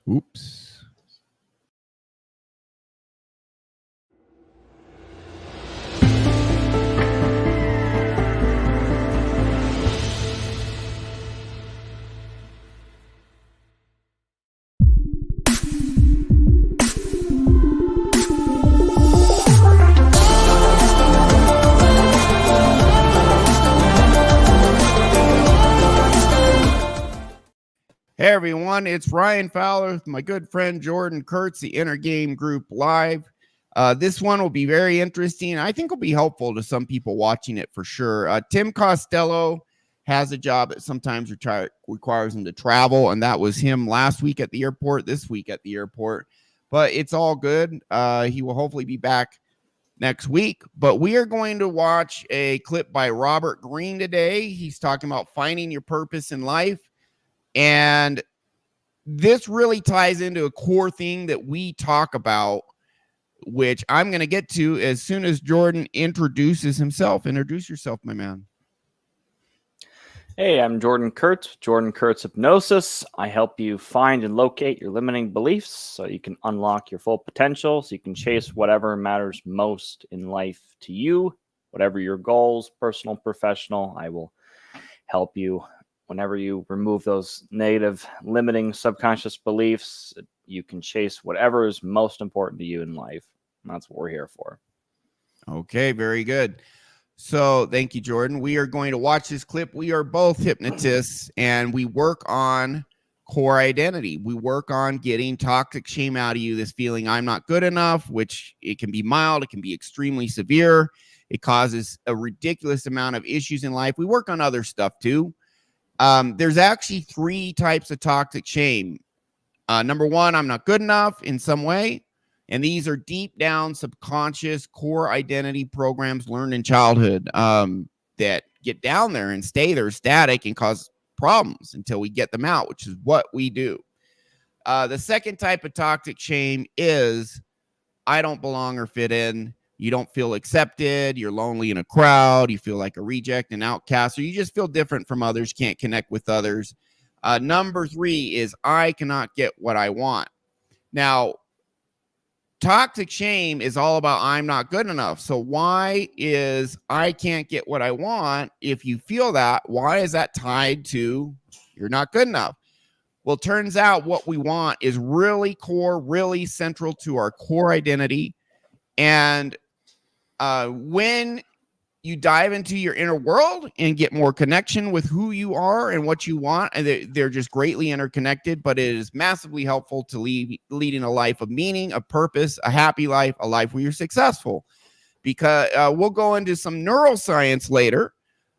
Oops. Hey everyone, it's Ryan Fowler with my good friend Jordan Kurtz, the Inner Game Group Live. This one will be very interesting. I think will be helpful to some people watching it for sure. Tim Costello has a job that sometimes requires him to travel, and that was him last week at the airport, this week at the airport. But it's all good. He will hopefully be back next week. But we are going to watch a clip by Robert Greene today. He's talking about finding your purpose in life. And this really ties into a core thing that we talk about, which I'm going to get to as soon as Jordan introduces himself. Introduce yourself, my man. Hey, I'm Jordan Kurtz, Jordan Kurtz Hypnosis. I help you find and locate your limiting beliefs so you can unlock your full potential, so you can chase whatever matters most in life to you, whatever your goals, personal, professional. I will help you. Whenever you remove those negative, limiting subconscious beliefs, you can chase whatever is most important to you in life. And that's what we're here for. Okay, very good. So thank you, Jordan. We are going to watch this clip. We are both hypnotists, and we work on core identity. We work on getting toxic shame out of you, this feeling I'm not good enough, which it can be mild, it can be extremely severe. It causes a ridiculous amount of issues in life. We work on other stuff too. There's actually 3 types of toxic shame. Number 1, I'm not good enough in some way. And these are deep down subconscious core identity programs learned in childhood that get down there and stay there static and cause problems until we get them out, which is what we do. The second type of toxic shame is I don't belong or fit in. You don't feel accepted. You're lonely in a crowd. You feel like a reject, an outcast, or you just feel different from others, can't connect with others. Number 3 is I cannot get what I want. Now, toxic shame is all about I'm not good enough. So why is I can't get what I want? If you feel that, why is that tied to you're not good enough? Well, it turns out what we want is really core, really central to our core identity. And when you dive into your inner world and get more connection with who you are and what you want, and they're just greatly interconnected, but it is massively helpful to leading a life of meaning, a purpose, a happy life, a life where you're successful. Because we'll go into some neuroscience later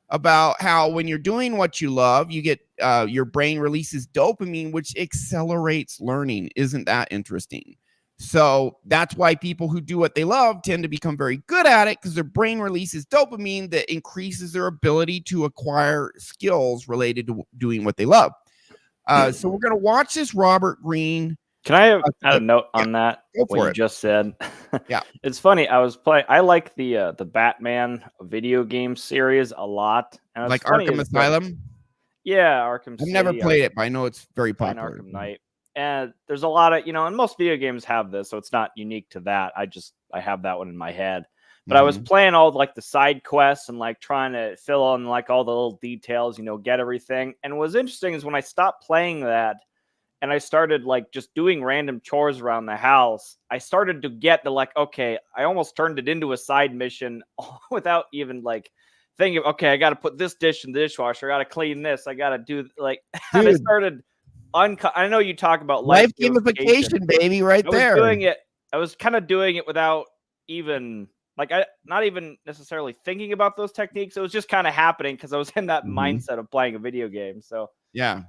about how when you're doing what you love, you get your brain releases dopamine, which accelerates learning. Isn't that interesting? So that's why people who do what they love tend to become very good at it, because their brain releases dopamine that increases their ability to acquire skills related to doing what they love. So we're going to watch this Robert Greene. Can I add a note on that? What you just said? Yeah. It's funny. I like the Batman video game series a lot. And like Arkham Asylum? Yeah, Arkham I've never played it, but I know it's very popular. Arkham Knight. And there's a lot of, and most video games have this, so it's not unique to that. I have that one in my head. But I was playing all like the side quests and like trying to fill in like all the little details, get everything. And what's interesting is when I stopped playing that and I started like just doing random chores around the house, I started to get the like, okay, I almost turned it into a side mission without even like thinking, okay, I got to put this dish in the dishwasher. I got to clean this. I got to do like, and I started. I know you talk about life gamification, baby, right there. I was kind of doing it without even not even necessarily thinking about those techniques. It was just kind of happening because I was in that mindset of playing a video game. So yeah,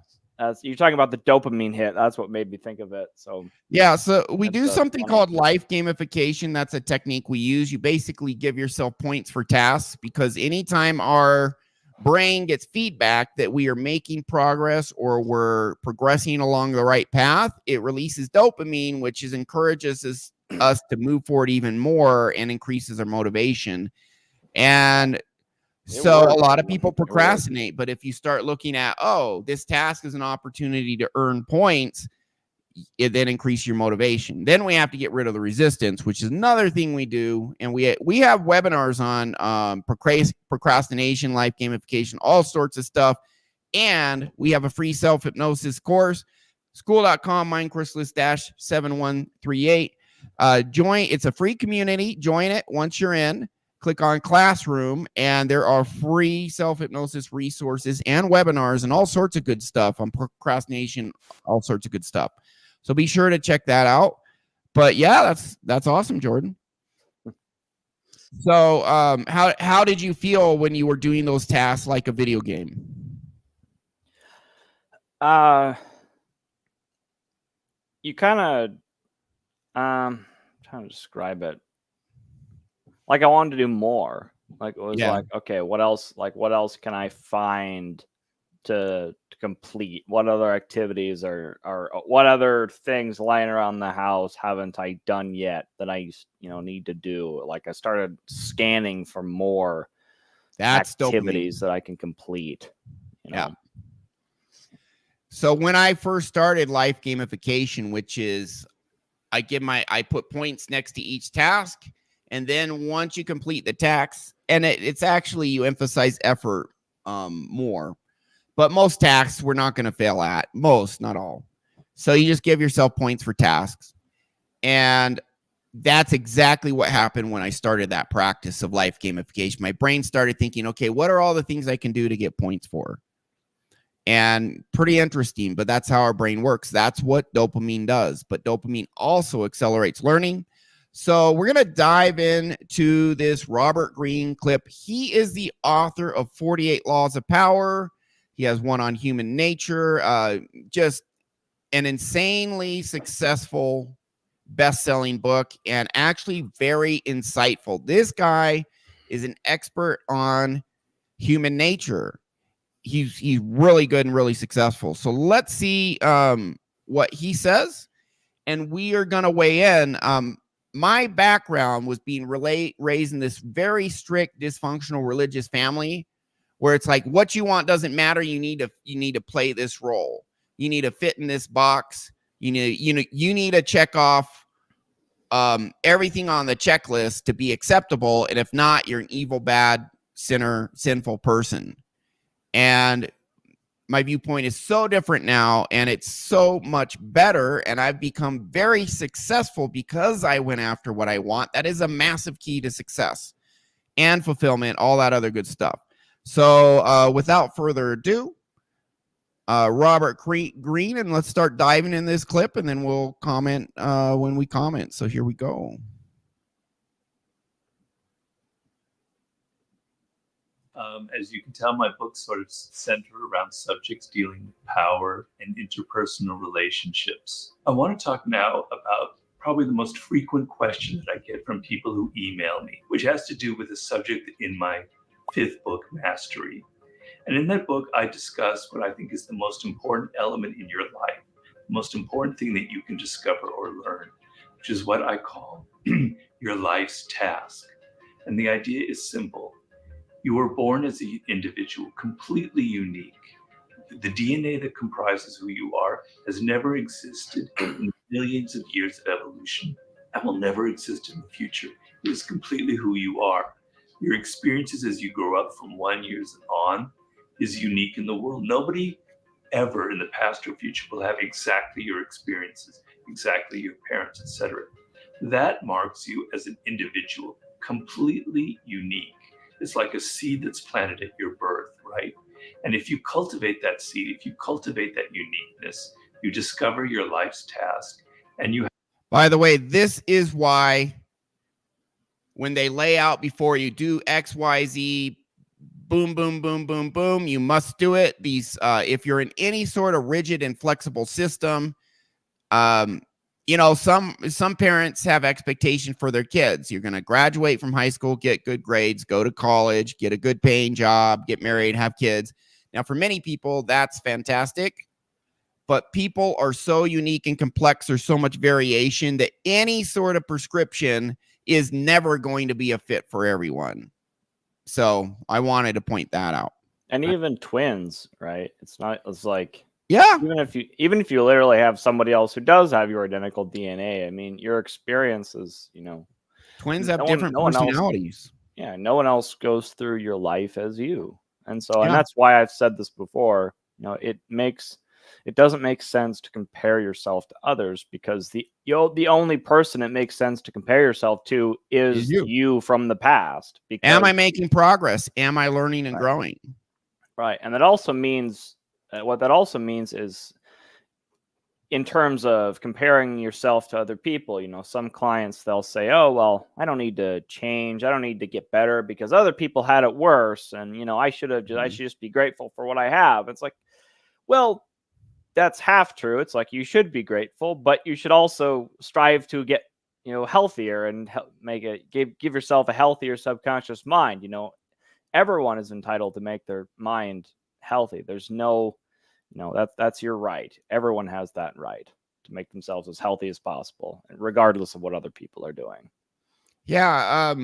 you're talking about the dopamine hit. That's what made me think of it. So yeah, so we do something called life gamification. That's a technique we use. You basically give yourself points for tasks, because anytime our brain gets feedback that we are making progress or we're progressing along the right path, it releases dopamine, which encourages us to move forward even more and increases our motivation. And so a lot of people procrastinate, but if you start looking at, oh, this task is an opportunity to earn points, it then increase your motivation. Then we have to get rid of the resistance, which is another thing we do. And we have webinars on procrastination, life gamification, all sorts of stuff. And we have a free self-hypnosis course, school.com, MindChrysalis-7138. Join. It's a free community. Join it once you're in. Click on Classroom, and there are free self-hypnosis resources and webinars and all sorts of good stuff on procrastination, all sorts of good stuff. So be sure to check that out. But yeah, that's awesome, Jordan. So how did you feel when you were doing those tasks like a video game? You kind of trying to describe it. Like I wanted to do more. Like it was like, okay, what else? Like what else can I find to complete? What other activities or what other things lying around the house haven't I done yet that I need to do? Like I started scanning for more activities that I can complete. Yeah. So when I first started life gamification, which is I put points next to each task. And then once you complete the tasks, and it's actually, you emphasize effort more. But most tasks we're not going to fail at. Most, not all. So you just give yourself points for tasks. And that's exactly what happened when I started that practice of life gamification. My brain started thinking, okay, what are all the things I can do to get points for? And pretty interesting, but that's how our brain works. That's what dopamine does. But dopamine also accelerates learning. So we're going to dive into this Robert Greene clip. He is the author of 48 Laws of Power. He has one on human nature, just an insanely successful best-selling book and actually very insightful. This guy is an expert on human nature. He's really good and really successful. So let's see what he says, and we are going to weigh in. My background was being raised in this very strict, dysfunctional religious family where it's like, what you want doesn't matter. You need to play this role. You need to fit in this box. You need to check off everything on the checklist to be acceptable. And if not, you're an evil, bad, sinful person. And my viewpoint is so different now, and it's so much better, and I've become very successful because I went after what I want. That is a massive key to success and fulfillment, all that other good stuff. So without further ado, Robert Greene, and let's start diving in this clip, and then we'll comment when we comment. So here we go. As you can tell, my books sort of center around subjects dealing with power and interpersonal relationships. I want to talk now about probably the most frequent question that I get from people who email me, which has to do with a subject in my 5th book, Mastery. And in that book, I discuss what I think is the most important element in your life, the most important thing that you can discover or learn, which is what I call your life's task. And the idea is simple. You were born as an individual, completely unique. The DNA that comprises who you are has never existed in millions of years of evolution and will never exist in the future. It is completely who you are. Your experiences as you grow up from 1 year on is unique in the world. Nobody ever in the past or future will have exactly your experiences, exactly your parents, etc. That marks you as an individual, completely unique. It's like a seed that's planted at your birth, right? And if you cultivate that seed, if you cultivate that uniqueness, you discover your life's task. And you. By the way, this is why when they lay out before you do X, Y, Z, boom, boom, boom, boom, boom, you must do it. These, if you're in any sort of rigid and flexible system, some parents have expectation for their kids. You're going to graduate from high school, get good grades, go to college, get a good paying job, get married, have kids. Now, for many people, that's fantastic. But people are so unique and complex. There's so much variation that any sort of prescription is never going to be a fit for everyone. So I wanted to point that out. And even twins, right? It's like Yeah. Even if you literally have somebody else who does have your identical DNA, I mean, your experiences, you know, Twins have no different personalities. no one else goes through your life as you. And so, and Yeah. that's why I've said this before, you know, it doesn't make sense to compare yourself to others, because the only person it makes sense to compare yourself to is you from the past. Because, am I making progress? Am I learning and growing? Right. And that also means, what that also means is, in terms of comparing yourself to other people, you know, some clients, they'll say, oh, well, I don't need to change. I don't need to get better because other people had it worse. And, you know, I should just be grateful for what I have. It's like, well, that's half true. It's like, you should be grateful, but you should also strive to get, you know, healthier and give yourself a healthier subconscious mind. You know, everyone is entitled to make their mind healthy. There's no, that's your right. Everyone has that right to make themselves as healthy as possible, regardless of what other people are doing. Yeah.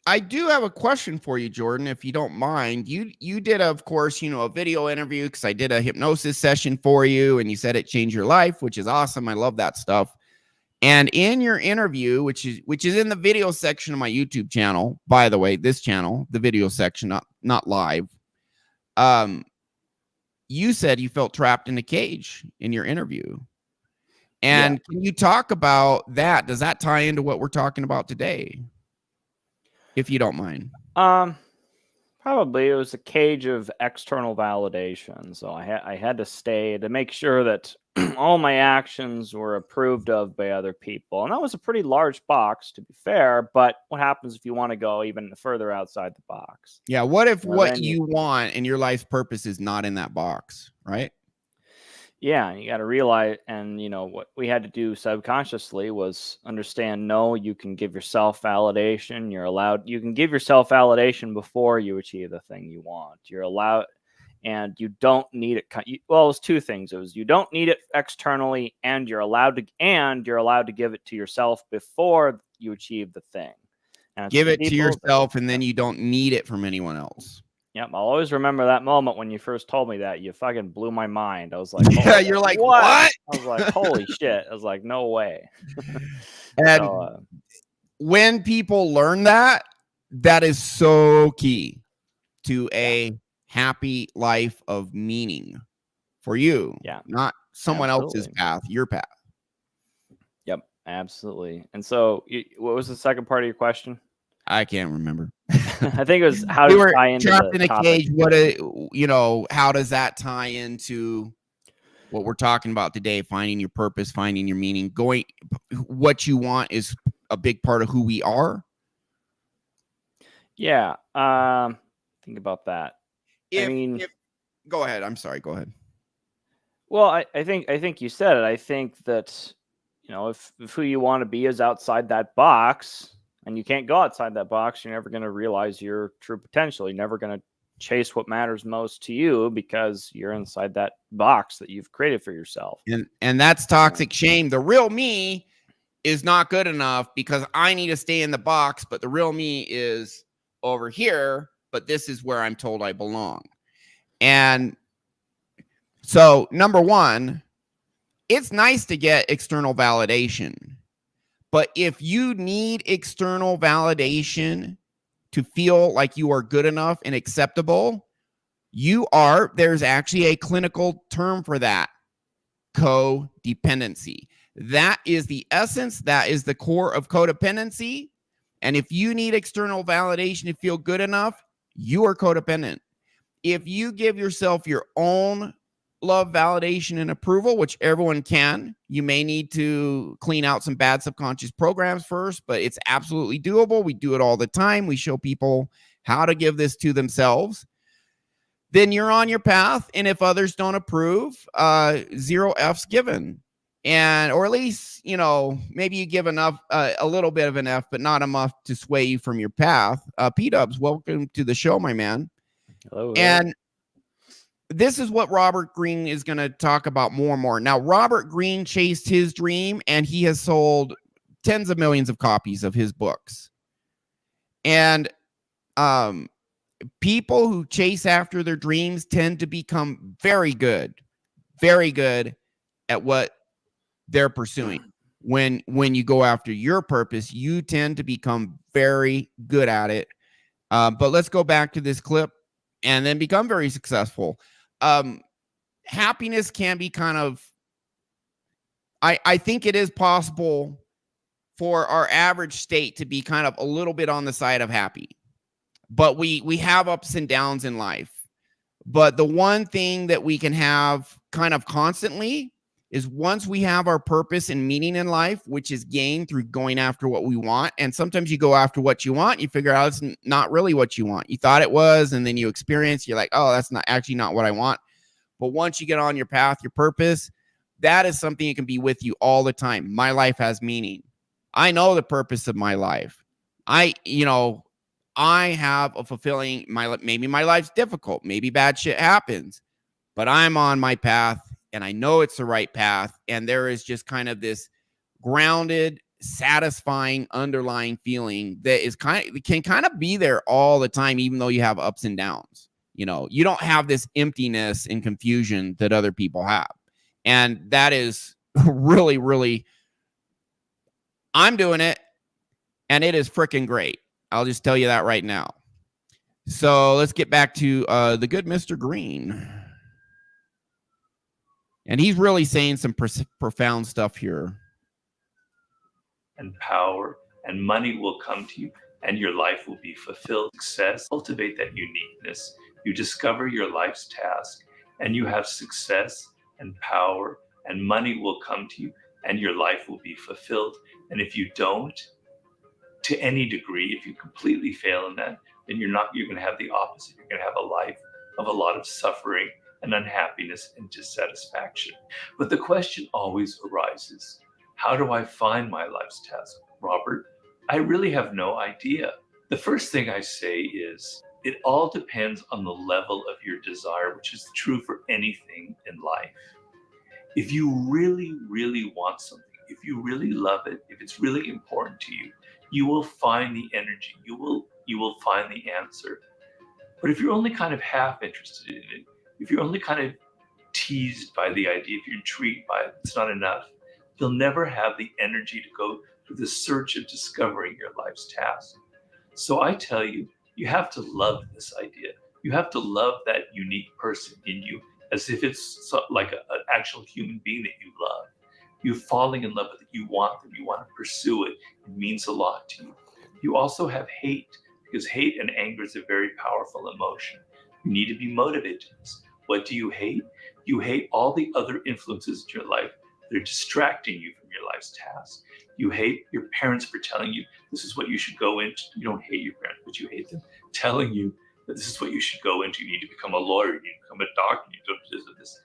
I do have a question for you, Jordan, if you don't mind. You did, of course, you know, a video interview, because I did a hypnosis session for you, and you said it changed your life, which is awesome. I love that stuff. And in your interview, which is in the video section of my YouTube channel, by the way, this channel, the video section, not live. You said you felt trapped in a cage in your interview. And Can you talk about that? Does that tie into what we're talking about today? If you don't mind. Probably it was a cage of external validation. So I had to stay to make sure that all my actions were approved of by other people. And that was a pretty large box, to be fair. But what happens if you want to go even further outside the box? Yeah. What if what you want and your life's purpose is not in that box, right? Yeah, you got to realize, and you know what we had to do subconsciously was understand. No, you can give yourself validation. You can give yourself validation before you achieve the thing you want. You're allowed, and you don't need it. Well, it was two things. It was, you don't need it externally, and you're allowed to give it to yourself before you achieve the thing. And give it to yourself, and then you don't need it from anyone else. Yep, I'll always remember that moment when you first told me that. You fucking blew my mind. I was like, yeah, you're like, what? I was like, holy shit. I was like, no way. And when people learn that, that is so key to a happy life of meaning for you. Yeah. Not someone else's path, your path. Yep, absolutely. And so what was the second part of your question? I can't remember. I think it was how to tie into trapped in a cage. How does that tie into what we're talking about today? Finding your purpose, finding your meaning, what you want is a big part of who we are. Yeah. Think about that. Go ahead. I'm sorry. Go ahead. Well, I think you said it. I think that, you know, if who you want to be is outside that box, and you can't go outside that box, you're never going to realize your true potential. You're never going to chase what matters most to you because you're inside that box that you've created for yourself. And that's toxic shame. The real me is not good enough because I need to stay in the box, but the real me is over here, but this is where I'm told I belong. And so, number one, it's nice to get external validation. But if you need external validation to feel like you are good enough and acceptable, there's actually a clinical term for that: codependency. That is the essence. That is the core of codependency. And if you need external validation to feel good enough, you are codependent. If you give yourself your own love, validation, and approval, which everyone can, you may need to clean out some bad subconscious programs first, but it's absolutely doable. We do it all the time. We show people how to give this to themselves. Then you're on your path. And if others don't approve, 0 F's given. Or at least, you know, maybe you give enough, a little bit of an F, but not enough to sway you from your path. P-Dubs, welcome to the show, my man. Hello. And this is what Robert Greene is going to talk about more and more. Now, Robert Greene chased his dream, and he has sold tens of millions of copies of his books. And people who chase after their dreams tend to become very good, very good at what they're pursuing. When you go after your purpose, you tend to become very good at it. But let's go back to this clip and then become very successful. Happiness can be kind of, I think it is possible for our average state to be kind of a little bit on the side of happy, but we have ups and downs in life. But the one thing that we can have kind of constantly is once we have our purpose and meaning in life, which is gained through going after what we want. And sometimes you go after what you want, you figure out it's not really what you want. You thought it was, and then you experience, you're like, oh, that's not actually not what I want. But once you get on your path, your purpose, that is something that can be with you all the time. My life has meaning. I know the purpose of my life. I have a fulfilling, maybe my life's difficult. Maybe bad shit happens, but I'm on my path and I know it's the right path. And there is just kind of this grounded, satisfying, underlying feeling that can kind of be there all the time, even though you have ups and downs. You don't have this emptiness and confusion that other people have. And that is really, really, I'm doing it and it is freaking great. I'll just tell you that right now. So let's get back to the good Mr. Greene. And he's really saying some profound stuff here. And power and money will come to you and your life will be fulfilled. Success, cultivate that uniqueness. You discover your life's task and you have success and power and money will come to you and your life will be fulfilled. And if you don't, to any degree, if you completely fail in that, then you're going to have the opposite. You're going to have a life of a lot of suffering and unhappiness and dissatisfaction. But the question always arises, how do I find my life's task? Robert, I really have no idea. The first thing I say is, it all depends on the level of your desire, which is true for anything in life. If you really, really want something, if you really love it, if it's really important to you, you will find the energy, you will find the answer. But if you're only kind of half interested in it, if you're only kind of teased by the idea, if you're intrigued by it, it's not enough. You'll never have the energy to go through the search of discovering your life's task. So I tell you, you have to love this idea. You have to love that unique person in you as if it's like an actual human being that you love. You're falling in love with it. You want them. You want to pursue it. It means a lot to you. You also have hate, because hate and anger is a very powerful emotion. You need to be motivated to this. What do you hate? You hate all the other influences in your life that are distracting you from your life's task. You hate your parents for telling you this is what you should go into. You don't hate your parents, but you hate them telling you that this is what you should go into. You need to become a lawyer. You need to become a doctor. You need to do this.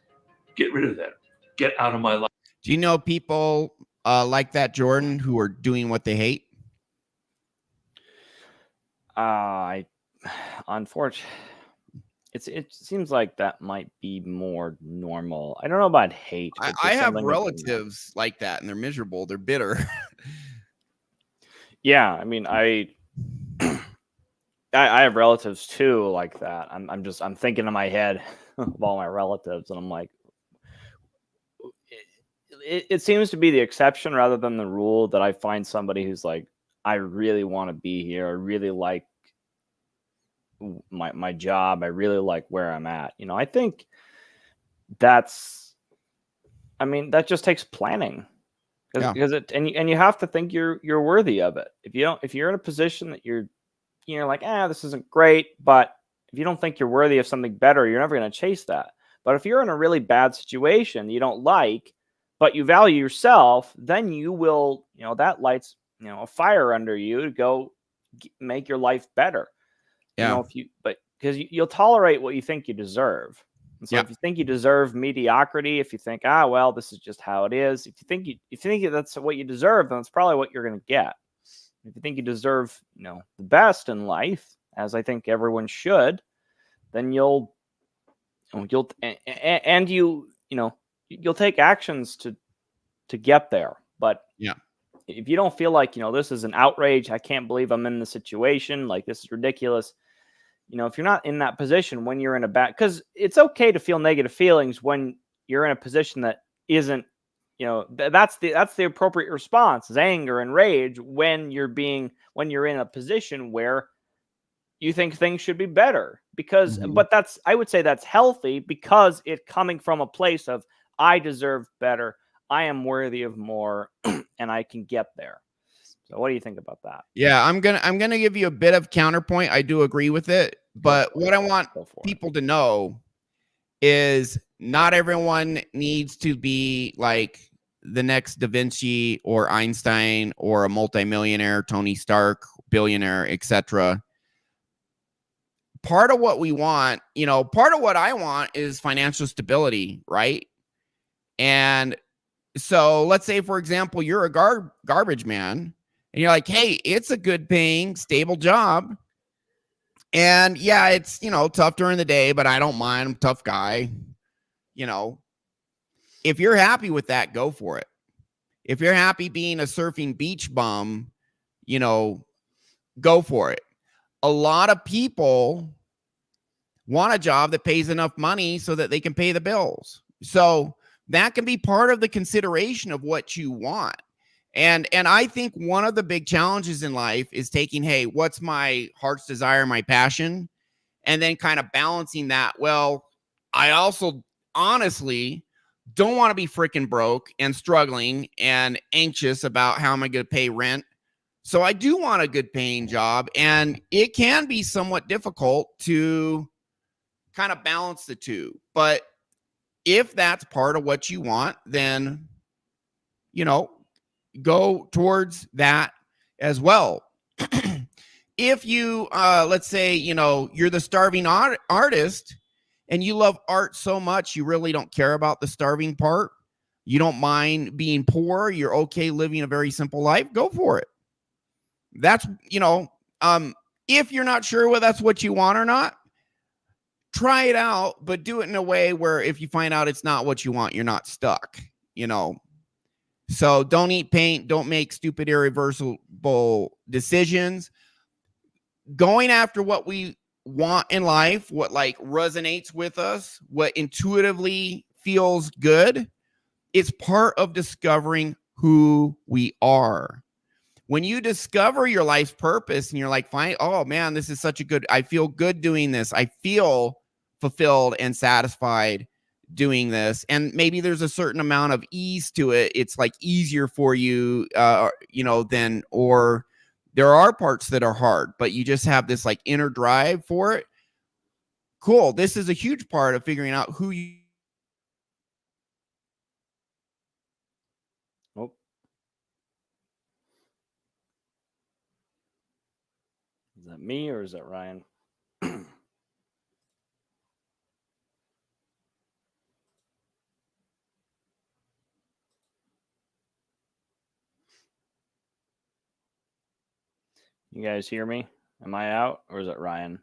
Get rid of that. Get out of my life. Do you know people like that, Jordan, who are doing what they hate? Unfortunately, it seems like that might be more normal. I don't know about hate. I have relatives like that, and they're miserable. They're bitter. Yeah, I mean, I have relatives too like that. I'm thinking in my head of all my relatives, and I'm like, it seems to be the exception rather than the rule that I find somebody who's like, I really want to be here. I really like my job. I really like where I'm at. I think that just takes planning because you have to think you're worthy of it. If you're in a position that you're like, this isn't great, but if you don't think you're worthy of something better, you're never going to chase that. But if you're in a really bad situation you don't like, but you value yourself, then you will, that lights, a fire under you to go make your life better. Yeah. Because you'll tolerate what you think you deserve. And so if you think you deserve mediocrity, if you think, well, this is just how it is. If you think that's what you deserve, then it's probably what you're going to get. If you think you deserve, the best in life, as I think everyone should, then you'll take actions to get there. But if you don't feel like, this is an outrage, I can't believe I'm in this situation, like this is ridiculous. If you're not in that position when you're in a bad, because it's okay to feel negative feelings when you're in a position that isn't, that's the appropriate response, is anger and rage when you're in a position where you think things should be better. Because, but I would say that's healthy, because it coming from a place of, I deserve better, I am worthy of more, and I can get there. So what do you think about that? Yeah, I'm gonna give you a bit of counterpoint. I do agree with it, but what I want people to know is not everyone needs to be like the next Da Vinci or Einstein or a multimillionaire, Tony Stark, billionaire, etc. Part of what we want, part of what I want is financial stability, right? And so let's say, for example, you're a garbage man, and you're like, hey, it's a good paying, stable job. And yeah, it's, tough during the day, but I don't mind. I'm a tough guy. If you're happy with that, go for it. If you're happy being a surfing beach bum, go for it. A lot of people want a job that pays enough money so that they can pay the bills. So that can be part of the consideration of what you want. And I think one of the big challenges in life is taking, hey, what's my heart's desire, my passion, and then kind of balancing that. Well, I also honestly don't want to be freaking broke and struggling and anxious about how am I going to pay rent. So I do want a good paying job, and it can be somewhat difficult to kind of balance the two. But if that's part of what you want, then, go towards that as well. If you, let's say, you're the starving artist and you love art so much, you really don't care about the starving part. You don't mind being poor. You're okay living a very simple life. Go for it. That's, if you're not sure whether that's what you want or not, try it out, but do it in a way where if you find out it's not what you want, you're not stuck, So don't eat paint. Don't make stupid, irreversible decisions. Going after what we want in life, what like resonates with us, what intuitively feels good, it's part of discovering who we are. When you discover your life's purpose and you're like, fine, oh man, this is such a good, I feel good doing this. I feel fulfilled and satisfied doing this. And maybe there's a certain amount of ease to it. It's like easier for you, than, or there are parts that are hard, but you just have this like inner drive for it. Cool. This is a huge part of figuring out who you. Oh. Is that me or is that Ryan? You guys hear me? Am I out or is it Ryan?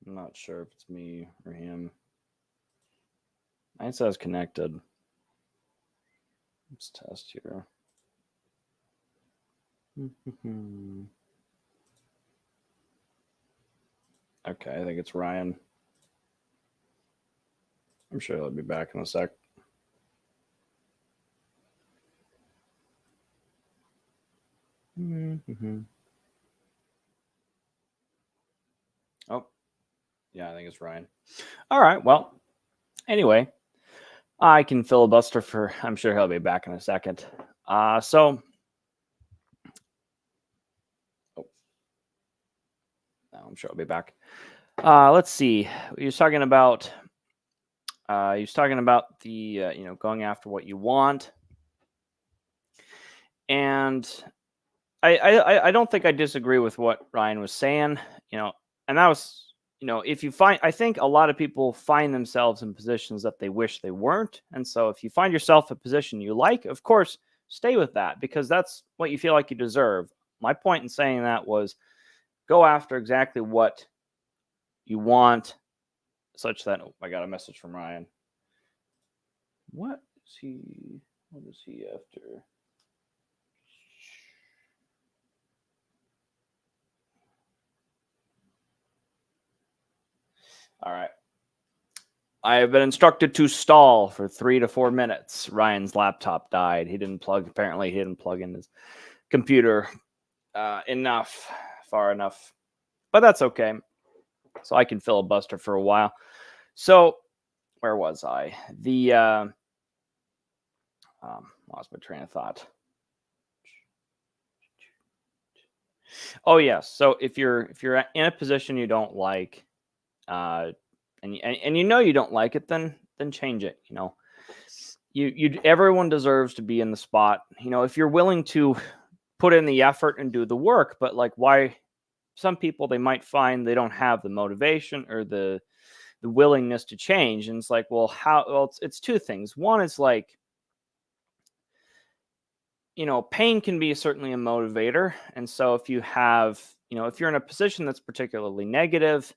I'm not sure if it's me or him. Mine says connected. Let's test here. Okay, I think it's Ryan. I'm sure he'll be back in a sec. Oh, yeah, I think it's Ryan. All right, well, anyway, I can filibuster for, I'm sure he'll be back in a second. So, I'm sure I'll be back. Let's see. He was talking about the going after what you want, and I don't think I disagree with what Ryan was saying. And that was if you find, I think a lot of people find themselves in positions that they wish they weren't, and so if you find yourself a position you like, of course, stay with that because that's what you feel like you deserve. My point in saying that was go after exactly what you want, such that I got a message from Ryan. What is he after? All right. I have been instructed to stall for 3 to 4 minutes. Ryan's laptop died. Apparently he didn't plug in his computer far enough. But that's okay. So I can filibuster for a while. So where was I? Lost my train of thought. Oh yes. So if you're in a position you don't like, and you know you don't like it, then change it. You know, everyone deserves to be in the spot. You know, if you're willing to put in the effort and do the work, but like why? Some people, they might find they don't have the motivation or the willingness to change, and it's like, well, how? Well, it's two things. One is like, you know, pain can be certainly a motivator, and so if you have, you know, if you're in a position that's particularly negative,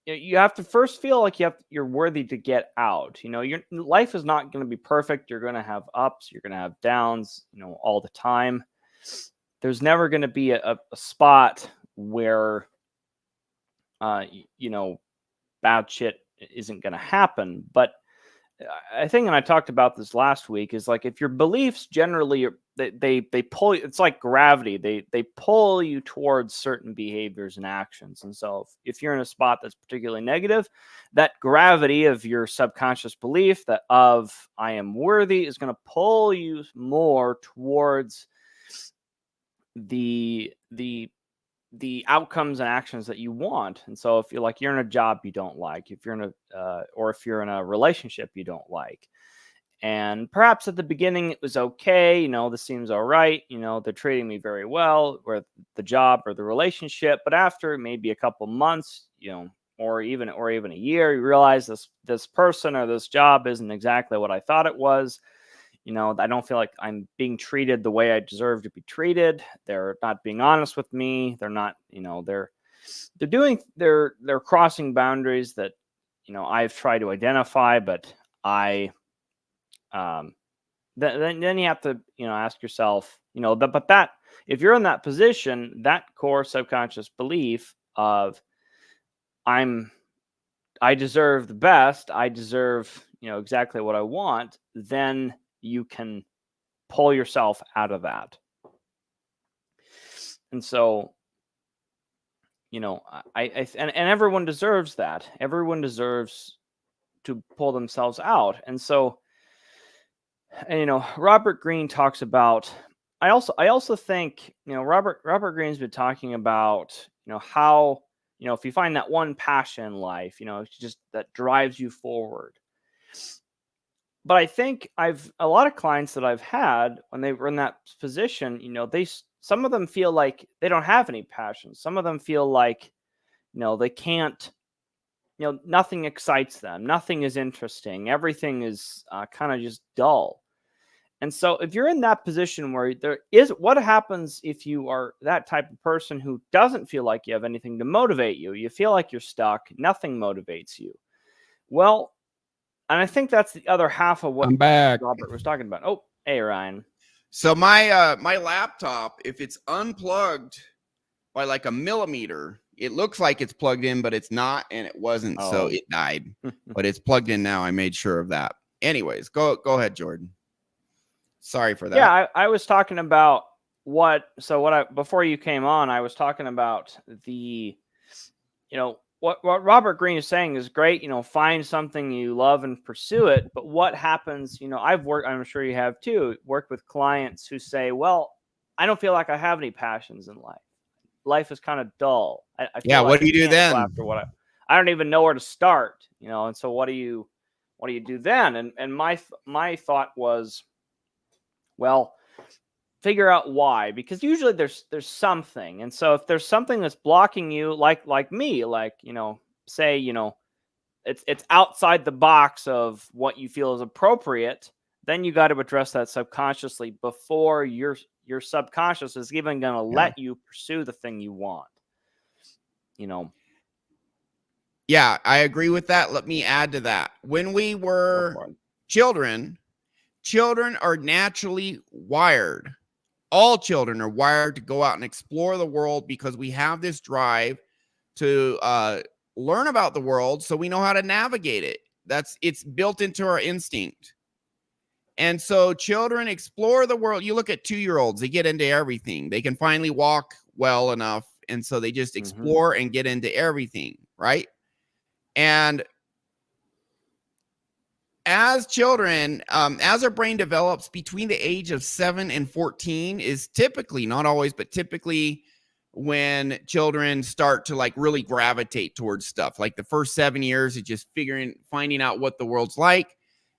you have to first feel like you're worthy to get out. You know, your life is not going to be perfect. You're going to have ups, you're going to have downs, you know, all the time. There's never going to be a spot where, you know, bad shit isn't going to happen. But I think, and I talked about this last week, is like if your beliefs generally they pull you, it's like gravity. They pull you towards certain behaviors and actions. And so if you're in a spot that's particularly negative, that gravity of your subconscious belief that of I am worthy is going to pull you more towards the outcomes and actions that you want. And so if you're in a job you don't like, if you're in or if you're in a relationship you don't like, and perhaps at the beginning it was okay, you know, this seems all right, you know, they're treating me very well, or the job or the relationship, but after maybe a couple months, you know, or even a year, you realize this person or this job isn't exactly what I thought it was. You know, I don't feel like I'm being treated the way I deserve to be treated. They're not being honest with me. They're not, you know, they're crossing boundaries that, you know, I've tried to identify, but then you have to, you know, ask yourself, you know, but that if you're in that position, that core subconscious belief of I deserve the best, I deserve, you know, exactly what I want, then you can pull yourself out of that. And so, you know, and everyone deserves that. Everyone deserves to pull themselves out. And so, and, you know, Robert Greene talks about, I also think, you know, Robert Greene's been talking about, you know, how, you know, if you find that one passion in life, you know, it's just that drives you forward. But I think a lot of clients that I've had when they were in that position, you know, some of them feel like they don't have any passion. Some of them feel like, you know, they can't, you know, nothing excites them. Nothing is interesting. Everything is kind of just dull. And so if you're in that position where what happens if you are that type of person who doesn't feel like you have anything to motivate you? You feel like you're stuck. Nothing motivates you. Well, and I think that's the other half of what I'm back. Robert was talking about. Oh, hey, Ryan. So my my laptop, if it's unplugged by like a millimeter, it looks like it's plugged in, but it's not, and it wasn't, so it died. But it's plugged in now. I made sure of that. Anyways, go ahead, Jordan. Sorry for that. Yeah, I was talking about before you came on, I was talking about the, you know, what Robert Greene is saying is great. You know, find something you love and pursue it. But what happens, you know, I'm sure you have too, worked with clients who say, well, I don't feel like I have any passions in life. Life is kind of dull. I feel like what do you do then? After I don't even know where to start, you know. And so what do you do then? And my thought was, well, figure out why, because usually there's something. And so if there's something that's blocking you, like me, like, you know, say, you know, it's outside the box of what you feel is appropriate, then you got to address that subconsciously before your subconscious is even going to let you pursue the thing you want, you know. Yeah, I agree with that. Let me add to that. When we were children are naturally wired. All children are wired to go out and explore the world because we have this drive to learn about the world so we know how to navigate it. It's built into our instinct. And so children explore the world. You look at 2-year-olds, they get into everything. They can finally walk well enough. And so they just explore and get into everything, right? And as children, as our brain develops between the age of 7 and 14 is typically, not always, but typically when children start to like really gravitate towards stuff. Like the first 7 years is just finding out what the world's like,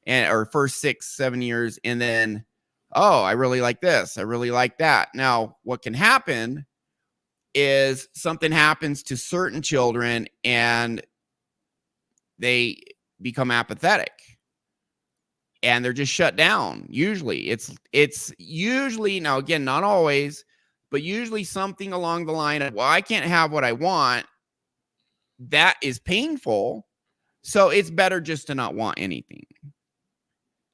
or first 6-7 years. And then, oh, I really like this. I really like that. Now, what can happen is something happens to certain children and they become apathetic. And they're just shut down. Usually it's usually, now again, not always, but usually something along the line of, well, I can't have what I want. That is painful. So it's better just to not want anything.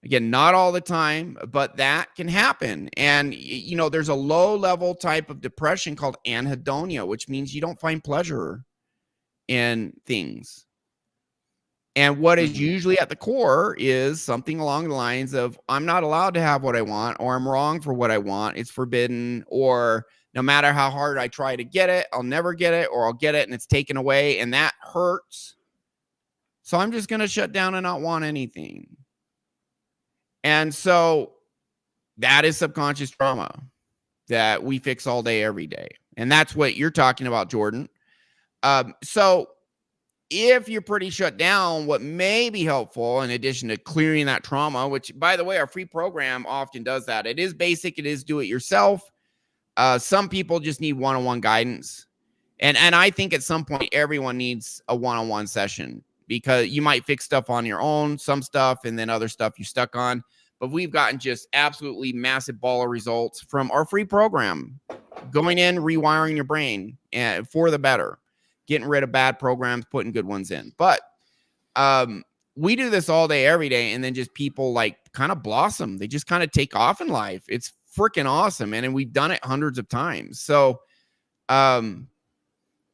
Again, not all the time, but that can happen. And, you know, there's a low level type of depression called anhedonia, which means you don't find pleasure in things. And what is usually at the core is something along the lines of, I'm not allowed to have what I want, or I'm wrong for what I want. It's forbidden, or no matter how hard I try to get it, I'll never get it, or I'll get it and it's taken away. And that hurts. So I'm just going to shut down and not want anything. And so that is subconscious trauma that we fix all day, every day. And that's what you're talking about, Jordan. So if you're pretty shut down, what may be helpful, in addition to clearing that trauma, which, by the way, our free program often does that. It is basic. It is do it yourself. Some people just need one-on-one guidance. And I think at some point, everyone needs a one-on-one session, because you might fix stuff on your own, some stuff, and then other stuff you're stuck on. But we've gotten just absolutely massive ball of results from our free program. Going in, rewiring your brain for the better. Getting rid of bad programs, putting good ones in. But we do this all day, every day, and then just people like kind of blossom. They just kind of take off in life. It's freaking awesome. And we've done it hundreds of times. So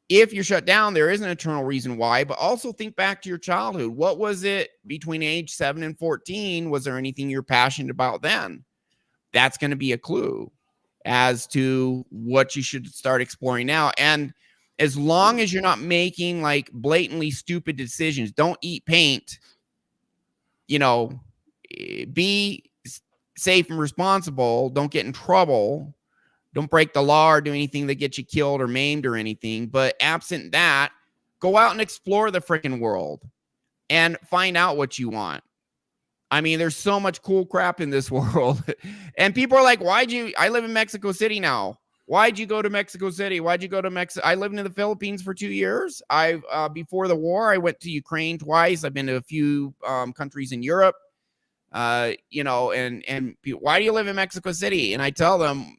if you're shut down, there is an eternal reason why, but also think back to your childhood. What was it between age 7 and 14? Was there anything you're passionate about then? That's going to be a clue as to what you should start exploring now. And as long as you're not making like blatantly stupid decisions, don't eat paint, you know, be safe and responsible. Don't get in trouble. Don't break the law or do anything that gets you killed or maimed or anything. But absent that, go out and explore the freaking world and find out what you want. I mean, there's so much cool crap in this world. And people are like, I live in Mexico City now. Why'd you go to Mexico City? Why'd you go to Mexico? I lived in the Philippines for 2 years. Before the war, I went to Ukraine twice. I've been to a few countries in Europe. You know, and why do you live in Mexico City? And I tell them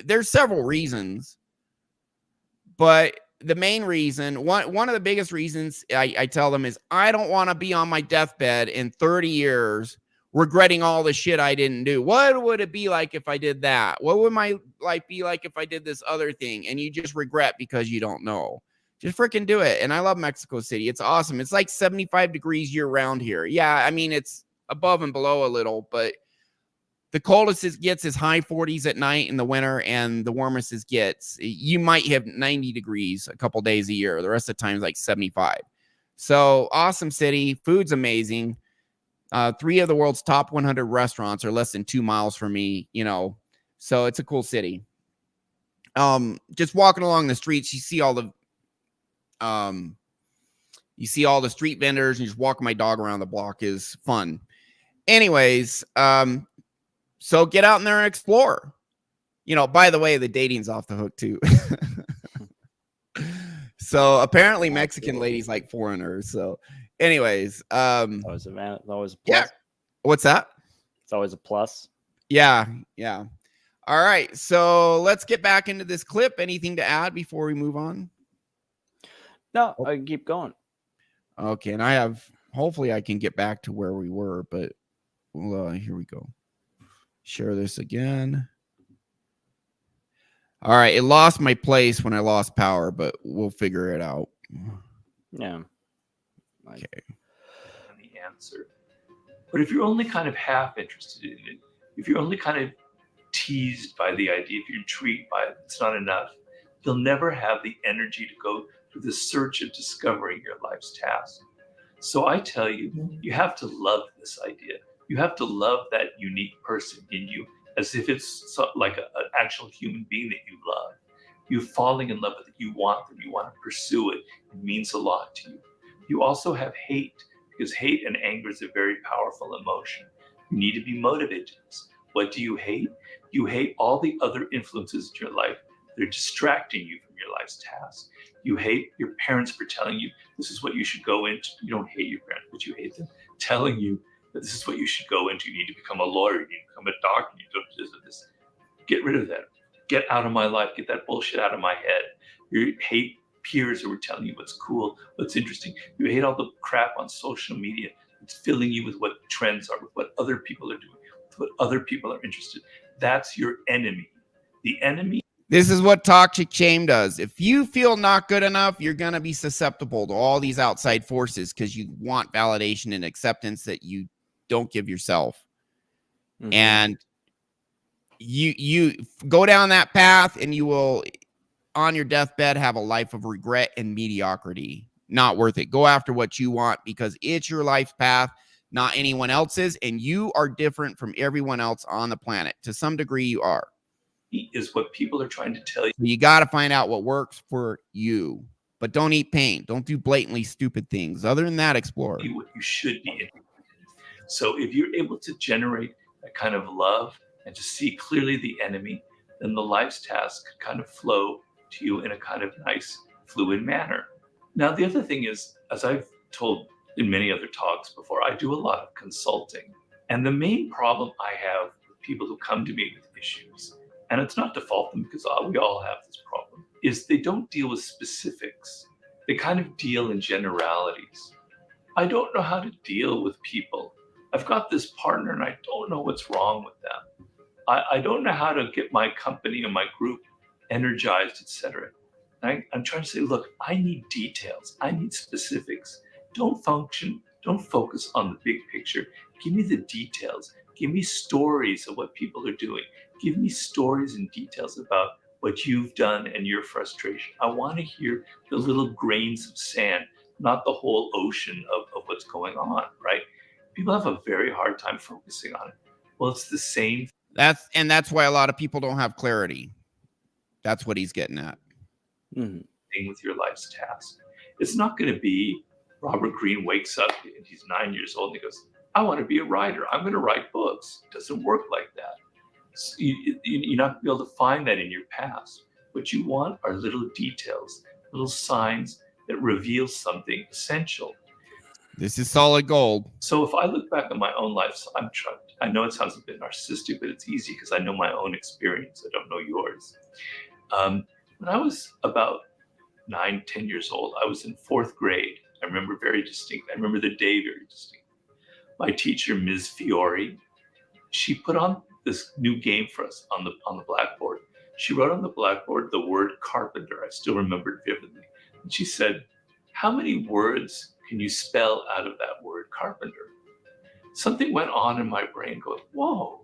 there's several reasons, but the main reason, one of the biggest reasons I tell them is I don't want to be on my deathbed in 30 years regretting all the shit I didn't do. What would it be like if I did that? What would my life be like if I did this other thing? And you just regret because you don't know. Just freaking do it. And I love Mexico City. It's awesome. It's like 75 degrees year round here. Yeah, I mean, it's above and below a little, but the coldest it gets is high 40s at night in the winter, and the warmest it gets, you might have 90 degrees a couple days a year. The rest of the time is like 75. So awesome city. Food's amazing. 3 of the world's top 100 restaurants are less than 2 miles from me, you know, so it's a cool city. Just walking along the streets, you see all the street vendors, and just walking my dog around the block is fun. Anyways, so get out in there and explore. You know, by the way, the dating's off the hook too. So apparently Mexican ladies like foreigners. So anyways, always a plus. Yeah. What's that? It's always a plus. Yeah. All right. So let's get back into this clip. Anything to add before we move on? No, I can keep going. Okay. And hopefully I can get back to where we were, but here we go. Share this again. All right. It lost my place when I lost power, but we'll figure it out. Yeah. Okay. The answer. But if you're only kind of half interested in it, if you're only kind of teased by the idea, if you're intrigued by it, it's not enough. You'll never have the energy to go through the search of discovering your life's task. So I tell you, you have to love this idea. You have to love that unique person in you as if it's like an actual human being that you love. You're falling in love with it. You want them. You want to pursue it. It means a lot to you. You also have hate, because hate and anger is a very powerful emotion. You need to be motivated to this. What do you hate? You hate all the other influences in your life. They're distracting you from your life's task. You hate your parents for telling you this is what you should go into. You don't hate your parents, but you hate them telling you that this is what you should go into. You need to become a lawyer. You need to become a doctor. You need to do this. Get rid of that. Get out of my life. Get that bullshit out of my head. You hate peers who are telling you what's cool, what's interesting. You hate all the crap on social media. It's filling you with what trends are, with what other people are doing, with what other people are interested. That's your enemy. The enemy. This is what toxic shame does. If you feel not good enough, you're going to be susceptible to all these outside forces because you want validation and acceptance that you don't give yourself. Mhm. And you go down that path and you will, on your deathbed, have a life of regret and mediocrity. Not worth it. Go after what you want because it's your life's path, not anyone else's. And you are different from everyone else on the planet. To some degree, you are. Is what people are trying to tell you. You got to find out what works for you, but don't eat pain. Don't do blatantly stupid things. Other than that, explore. What you should be interested in. So if you're able to generate that kind of love and to see clearly the enemy, then the life's task can kind of flow to you in a kind of nice, fluid manner. Now, the other thing is, as I've told in many other talks before, I do a lot of consulting. And the main problem I have with people who come to me with issues, and it's not to fault them because we all have this problem, is they don't deal with specifics. They kind of deal in generalities. I don't know how to deal with people. I've got this partner and I don't know what's wrong with them. I don't know how to get my company and my group energized, etc. I'm trying to say, look, I need details. I need specifics. Don't focus on the big picture. Give me the details. Give me stories of what people are doing. Give me stories and details about what you've done and your frustration. I want to hear the little grains of sand, not the whole ocean of what's going on, right? People have a very hard time focusing on it. Well, it's the same. That's why a lot of people don't have clarity. That's what he's getting at. Thing with your life's task. It's not going to be Robert Greene wakes up and he's 9 years old and he goes, I want to be a writer. I'm going to write books. It doesn't work like that. So you're not going to be able to find that in your past. What you want are little details, little signs that reveal something essential. This is solid gold. So if I look back at my own life, so I know it sounds a bit narcissistic, but it's easy because I know my own experience. I don't know yours. When I was about 9, 10 years old, I was in 4th grade. I remember very distinct. I remember the day very distinct. My teacher, Ms. Fiore, she put on this new game for us on the blackboard. She wrote on the blackboard the word carpenter. I still remember it vividly. And she said, how many words can you spell out of that word carpenter? Something went on in my brain going, whoa,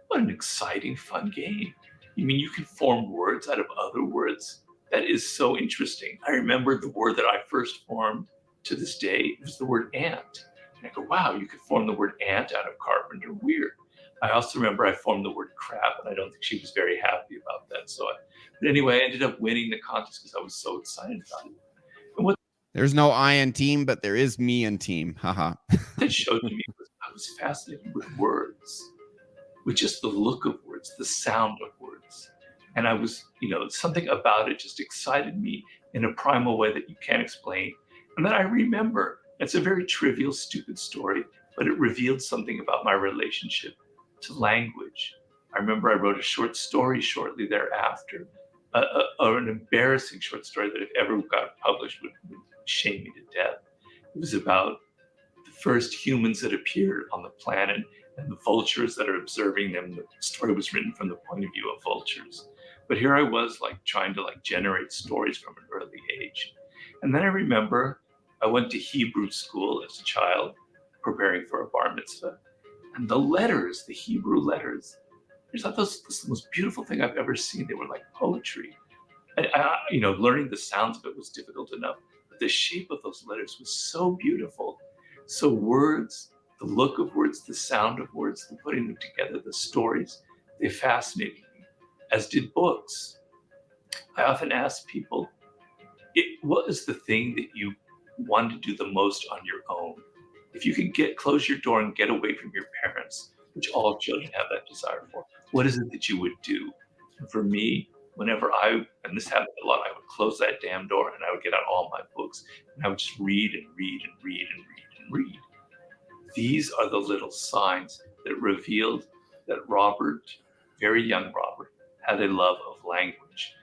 what an exciting, fun game. You mean you can form words out of other words? That is so interesting. I remember the word that I first formed to this day was the word ant. And I go, wow, you could form the word ant out of carpenter. Weird. I also remember I formed the word crab, and I don't think she was very happy about that. But anyway, I ended up winning the contest because I was so excited about it. There's no I in team, but there is me in team. Haha. That showed to me was I was fascinated with words, with just the look of words, the sound of words. And I was, something about it just excited me in a primal way that you can't explain. And then I remember, it's a very trivial, stupid story, but it revealed something about my relationship to language. I remember I wrote a short story shortly thereafter, or an embarrassing short story that if ever got published would shame me to death. It was about the first humans that appeared on the planet and the vultures that are observing them. The story was written from the point of view of vultures. But here I was trying to generate stories from an early age. And then I remember I went to Hebrew school as a child, preparing for a bar mitzvah. And the letters, the Hebrew letters, I thought this was the most beautiful thing I've ever seen. They were like poetry. Learning the sounds of it was difficult enough, but the shape of those letters was so beautiful. So words, the look of words, the sound of words, the putting them together, the stories, they fascinated me, as did books. I often ask people, what is the thing that you want to do the most on your own? If you could close your door and get away from your parents, which all children have that desire for, what is it that you would do? And for me, and this happened a lot, I would close that damn door and I would get out all my books and I would just read and read and read and read and read. These are the little signs that revealed that Robert, very young Robert, had a love of language.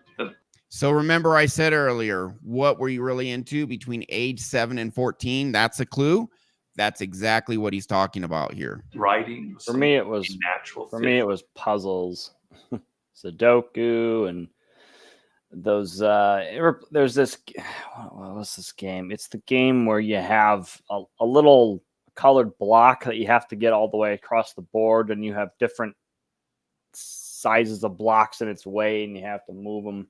So remember I said earlier, what were you really into between age 7 and 14? That's a clue. That's exactly what he's talking about here. Writing for me, it was natural. For me, it was puzzles, Sudoku, and those. There's this. What was this game? It's the game where you have a little colored block that you have to get all the way across the board, and you have different sizes of blocks in its way, and you have to move them.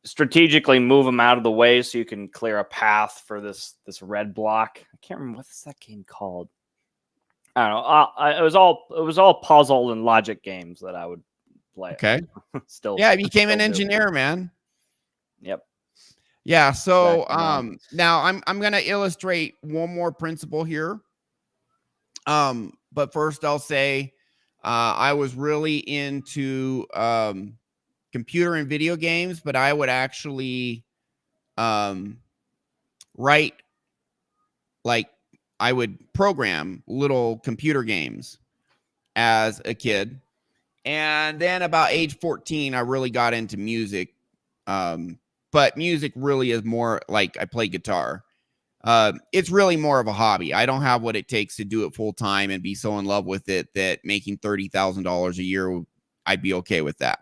Strategically move them out of the way so you can clear a path for this red block. I can't remember what's that game called. I don't know. It was all puzzle and logic games that I would play. Okay. Still. Yeah, I became an engineer, man. Yep. Yeah. So exactly. now I'm gonna illustrate one more principle here. But first I'll say I was really into computer and video games, but I would actually write, like I would program little computer games as a kid. And then about age 14, I really got into music. But music really is more like I play guitar. It's really more of a hobby. I don't have what it takes to do it full time and be so in love with it that making $30,000 a year, I'd be okay with that.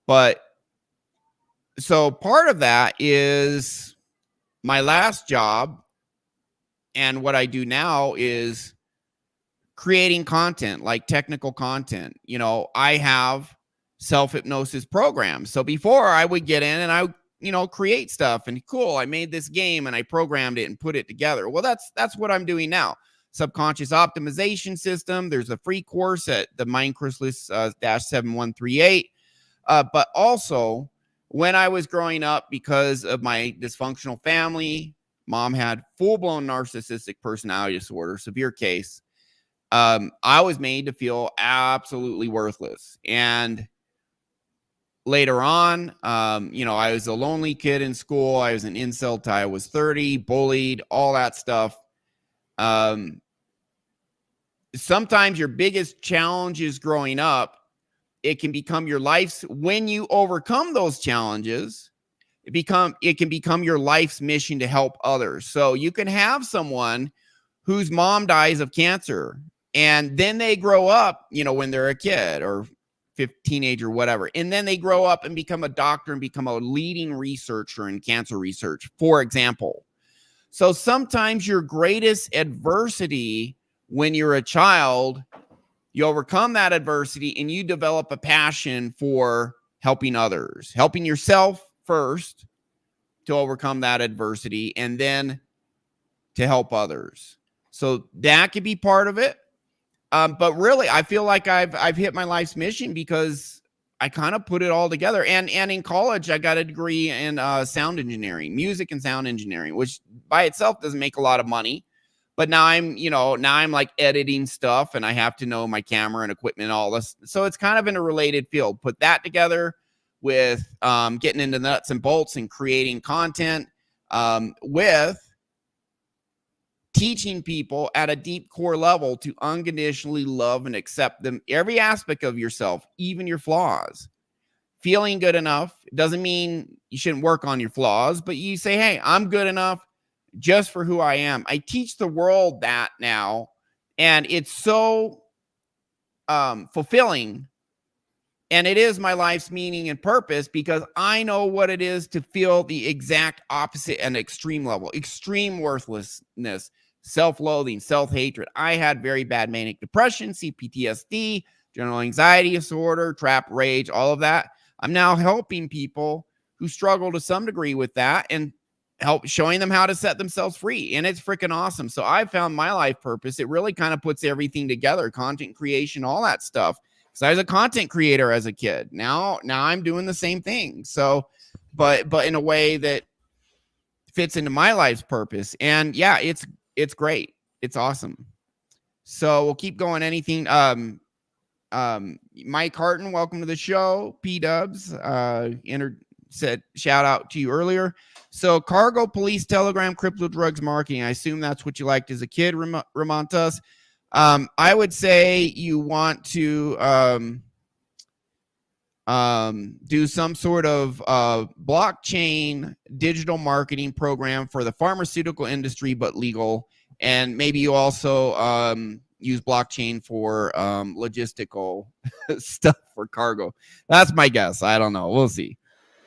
But so part of that is my last job, and what I do now is creating content, like technical content. I have self-hypnosis programs. So before I would get in and I create stuff, and cool, I made this game and I programmed it and put it together. Well, that's what I'm doing now. Subconscious optimization system. There's a free course at the MindChrysalis -7138. But also, when I was growing up, because of my dysfunctional family, mom had full-blown narcissistic personality disorder, severe case. I was made to feel absolutely worthless. And later on, I was a lonely kid in school. I was an incel till I was 30, bullied, all that stuff. Sometimes your biggest challenges growing up, it can become your life's, when you overcome those challenges, it can become your life's mission to help others. So you can have someone whose mom dies of cancer, and then they grow up, when they're a kid or teenager, whatever. And then they grow up and become a doctor and become a leading researcher in cancer research, for example. So sometimes your greatest adversity when you're a child, you overcome that adversity and you develop a passion for helping others, helping yourself first to overcome that adversity, and then to help others. So that could be part of it. But really, I feel like I've hit my life's mission because I kind of put it all together. And in college, I got a degree in sound engineering, music and sound engineering, which by itself doesn't make a lot of money. But now I'm like editing stuff, and I have to know my camera and equipment and all this. So it's kind of in a related field. Put that together with getting into nuts and bolts and creating content, with teaching people at a deep core level to unconditionally love and accept them, every aspect of yourself, even your flaws. Feeling good enough doesn't mean you shouldn't work on your flaws, but you say, hey, I'm good enough just for who I am. I teach the world that now, and it's so fulfilling. And it is my life's meaning and purpose because I know what it is to feel the exact opposite and extreme level, extreme worthlessness, self-loathing, self-hatred. I had very bad manic depression, CPTSD, general anxiety disorder, trap rage, all of that. I'm now helping people who struggle to some degree with that and showing them how to set themselves free. And it's freaking awesome. So I found my life purpose. It really kind of puts everything together, content creation, all that stuff. So I was a content creator as a kid. Now I'm doing the same thing. So, but in a way that fits into my life's purpose. And yeah, it's great. It's awesome. So we'll keep going. Anything. Mike Harton, welcome to the show. P Dubs said shout out to you earlier. So cargo, police, telegram, crypto, drugs, marketing. I assume that's what you liked as a kid, Ramontas. I would say you want to do some sort of blockchain digital marketing program for the pharmaceutical industry, but legal. And maybe you also use blockchain for logistical stuff for cargo. That's my guess. I don't know. We'll see.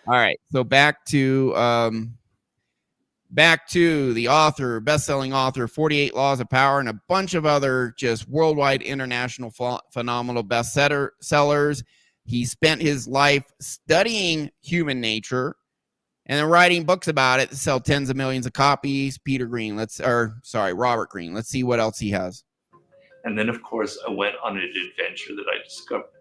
All right. So back to the author, best-selling author, 48 Laws of Power, and a bunch of other just worldwide, international, phenomenal bestsellers. He spent his life studying human nature and then writing books about it to sell tens of millions of copies. Robert Greene. Let's see what else he has. And then, of course, I went on an adventure that I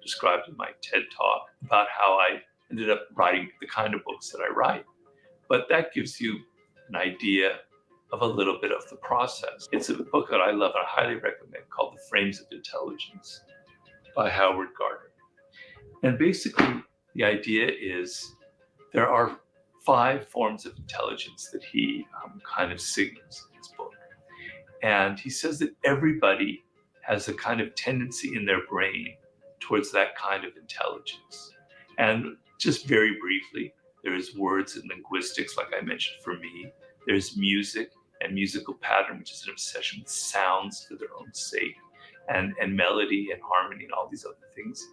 described in my TED Talk about how I ended up writing the kind of books that I write. But that gives you an idea of a little bit of the process. It's a book that I love and I highly recommend called The Frames of Intelligence by Howard Gardner. And basically, the idea is there are 5 forms of intelligence that he kind of signals in his book. And he says that everybody has a kind of tendency in their brain towards that kind of intelligence. And just very briefly, there's words and linguistics, like I mentioned for me. There's music and musical pattern, which is an obsession with sounds for their own sake, and melody and harmony and all these other things.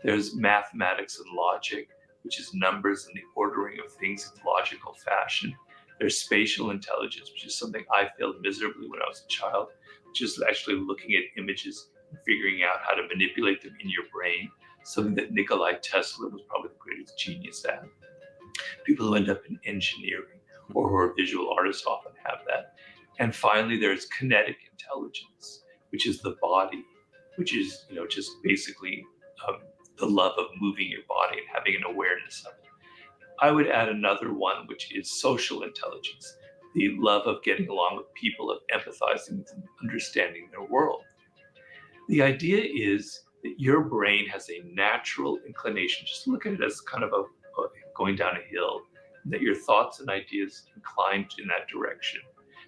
There's mathematics and logic, which is numbers and the ordering of things in logical fashion. There's spatial intelligence, which is something I failed miserably when I was a child, which is actually looking at images and figuring out how to manipulate them in your brain, something that Nikola Tesla was probably the greatest genius at. People who end up in engineering or who are visual artists often have that. And finally, there's kinetic intelligence, which is the body, which is, just basically the love of moving your body and having an awareness of it. I would add another one, which is social intelligence, the love of getting along with people, of empathizing with them, understanding their world. The idea is that your brain has a natural inclination. Just look at it as kind of a going down a hill, that your thoughts and ideas incline in that direction.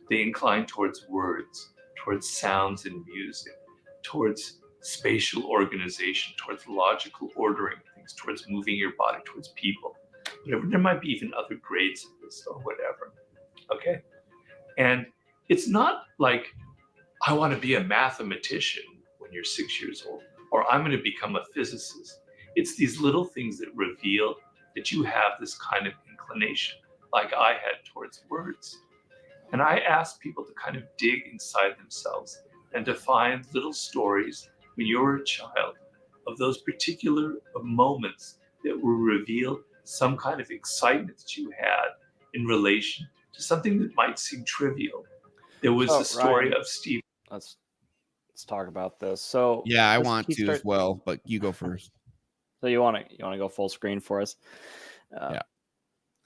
They incline towards words, towards sounds and music, towards spatial organization, towards logical ordering of things, towards moving your body, towards people. Whatever. There might be even other grades of this or whatever. Okay? And it's not like I want to be a mathematician when you're 6 years old, or I'm going to become a physicist. It's these little things that reveal that you have this kind of inclination, like I had towards words. And I ask people to kind of dig inside themselves and to find little stories when you were a child of those particular moments that will reveal some kind of excitement that you had in relation to something that might seem trivial. There was a story Ryan, of Steve. Let's talk about this. So yeah, I want to as well, but you go first. So you want to go full screen for us? Yeah.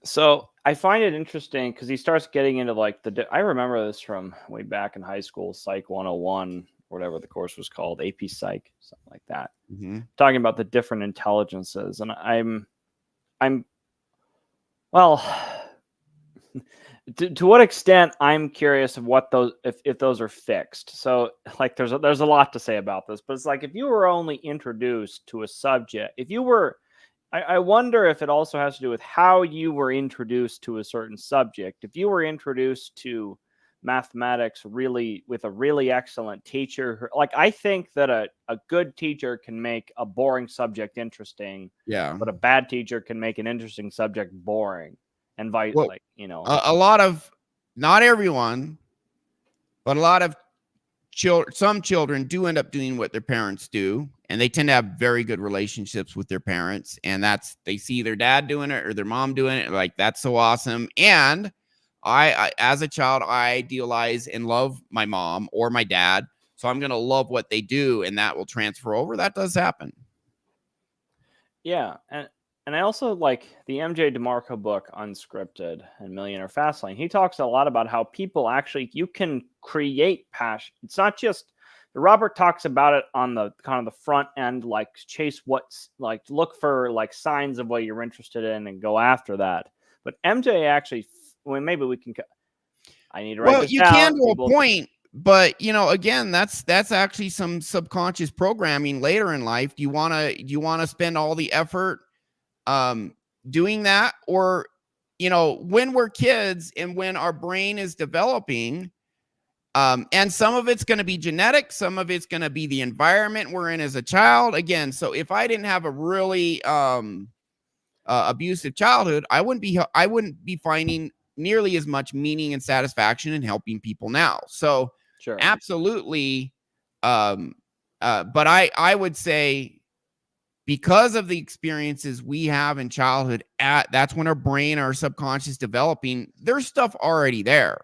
So I find it interesting because he starts getting into like I remember this from way back in high school, Psych 101, or whatever the course was called, AP Psych, something like that. Mm-hmm. Talking about the different intelligences, and I'm well. To what extent I'm curious of what those if those are fixed. So like there's a lot to say about this, but it's like if you were only introduced to a subject, I wonder if it also has to do with how you were introduced to a certain subject. If you were introduced to mathematics really with a really excellent teacher. Like, I think that a good teacher can make a boring subject interesting, Yeah. but a bad teacher can make an interesting subject boring, and Well, like, you know, a lot of, not everyone, but a lot of some children do end up doing what their parents do, and they tend to have very good relationships with their parents, and they see their dad doing it or their mom doing it, like, that's so awesome. And I as a child, I idealize and love my mom or my dad, so I'm gonna love what they do, and that will transfer over. That does happen. yeah. And I also like the MJ DeMarco book, Unscripted and Millionaire Fastlane. He talks a lot about how people actually, you can create passion. It's not just, Robert talks about it on the kind of the front end, like chase what's like, look for like signs of what you're interested in and go after that. But MJ actually, well, maybe we can, I need to write this down. Can to a point, but again, that's actually some subconscious programming later in life. Do you want to spend all the effort doing that? Or when we're kids and when our brain is developing, and some of it's going to be genetic, some of it's going to be the environment we're in as a child. Again, so if I didn't have a really abusive childhood, I wouldn't be finding nearly as much meaning and satisfaction in helping people now. So sure, absolutely. But I would say, because of the experiences we have in childhood, that's when our brain, our subconscious developing, there's stuff already there.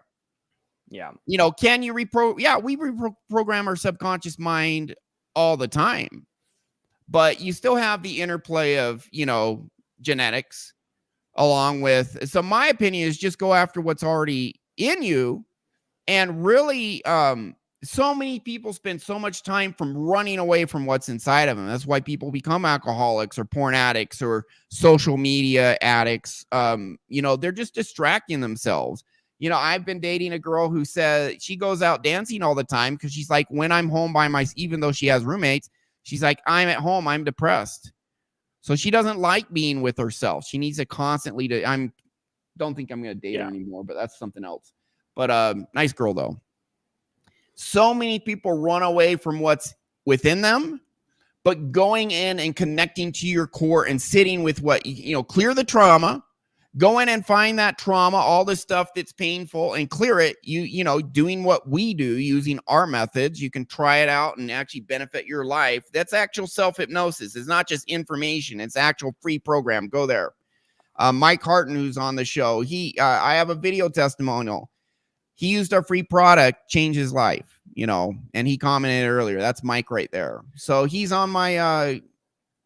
Yeah. Can you we reprogram our subconscious mind all the time, but you still have the interplay of, genetics along with, so my opinion is just go after what's already in you. And really, so many people spend so much time from running away from what's inside of them. That's why people become alcoholics or porn addicts or social media addicts. They're just distracting themselves. I've been dating a girl who says she goes out dancing all the time because she's like, when I'm home by myself, even though she has roommates, she's like, I'm at home, I'm depressed. So she doesn't like being with herself. She needs to constantly don't think I'm going to date her anymore, but that's something else. But nice girl though. So many people run away from what's within them, but going in and connecting to your core and sitting with what, clear the trauma, go in and find that trauma, all the stuff that's painful, and clear it. Doing what we do using our methods, you can try it out and actually benefit your life. That's actual self-hypnosis. It's not just information. It's actual free program. Go there. Mike Harton, who's on the show, I have a video testimonial. He used our free product, changed his life, and he commented earlier. That's Mike right there. So he's on my,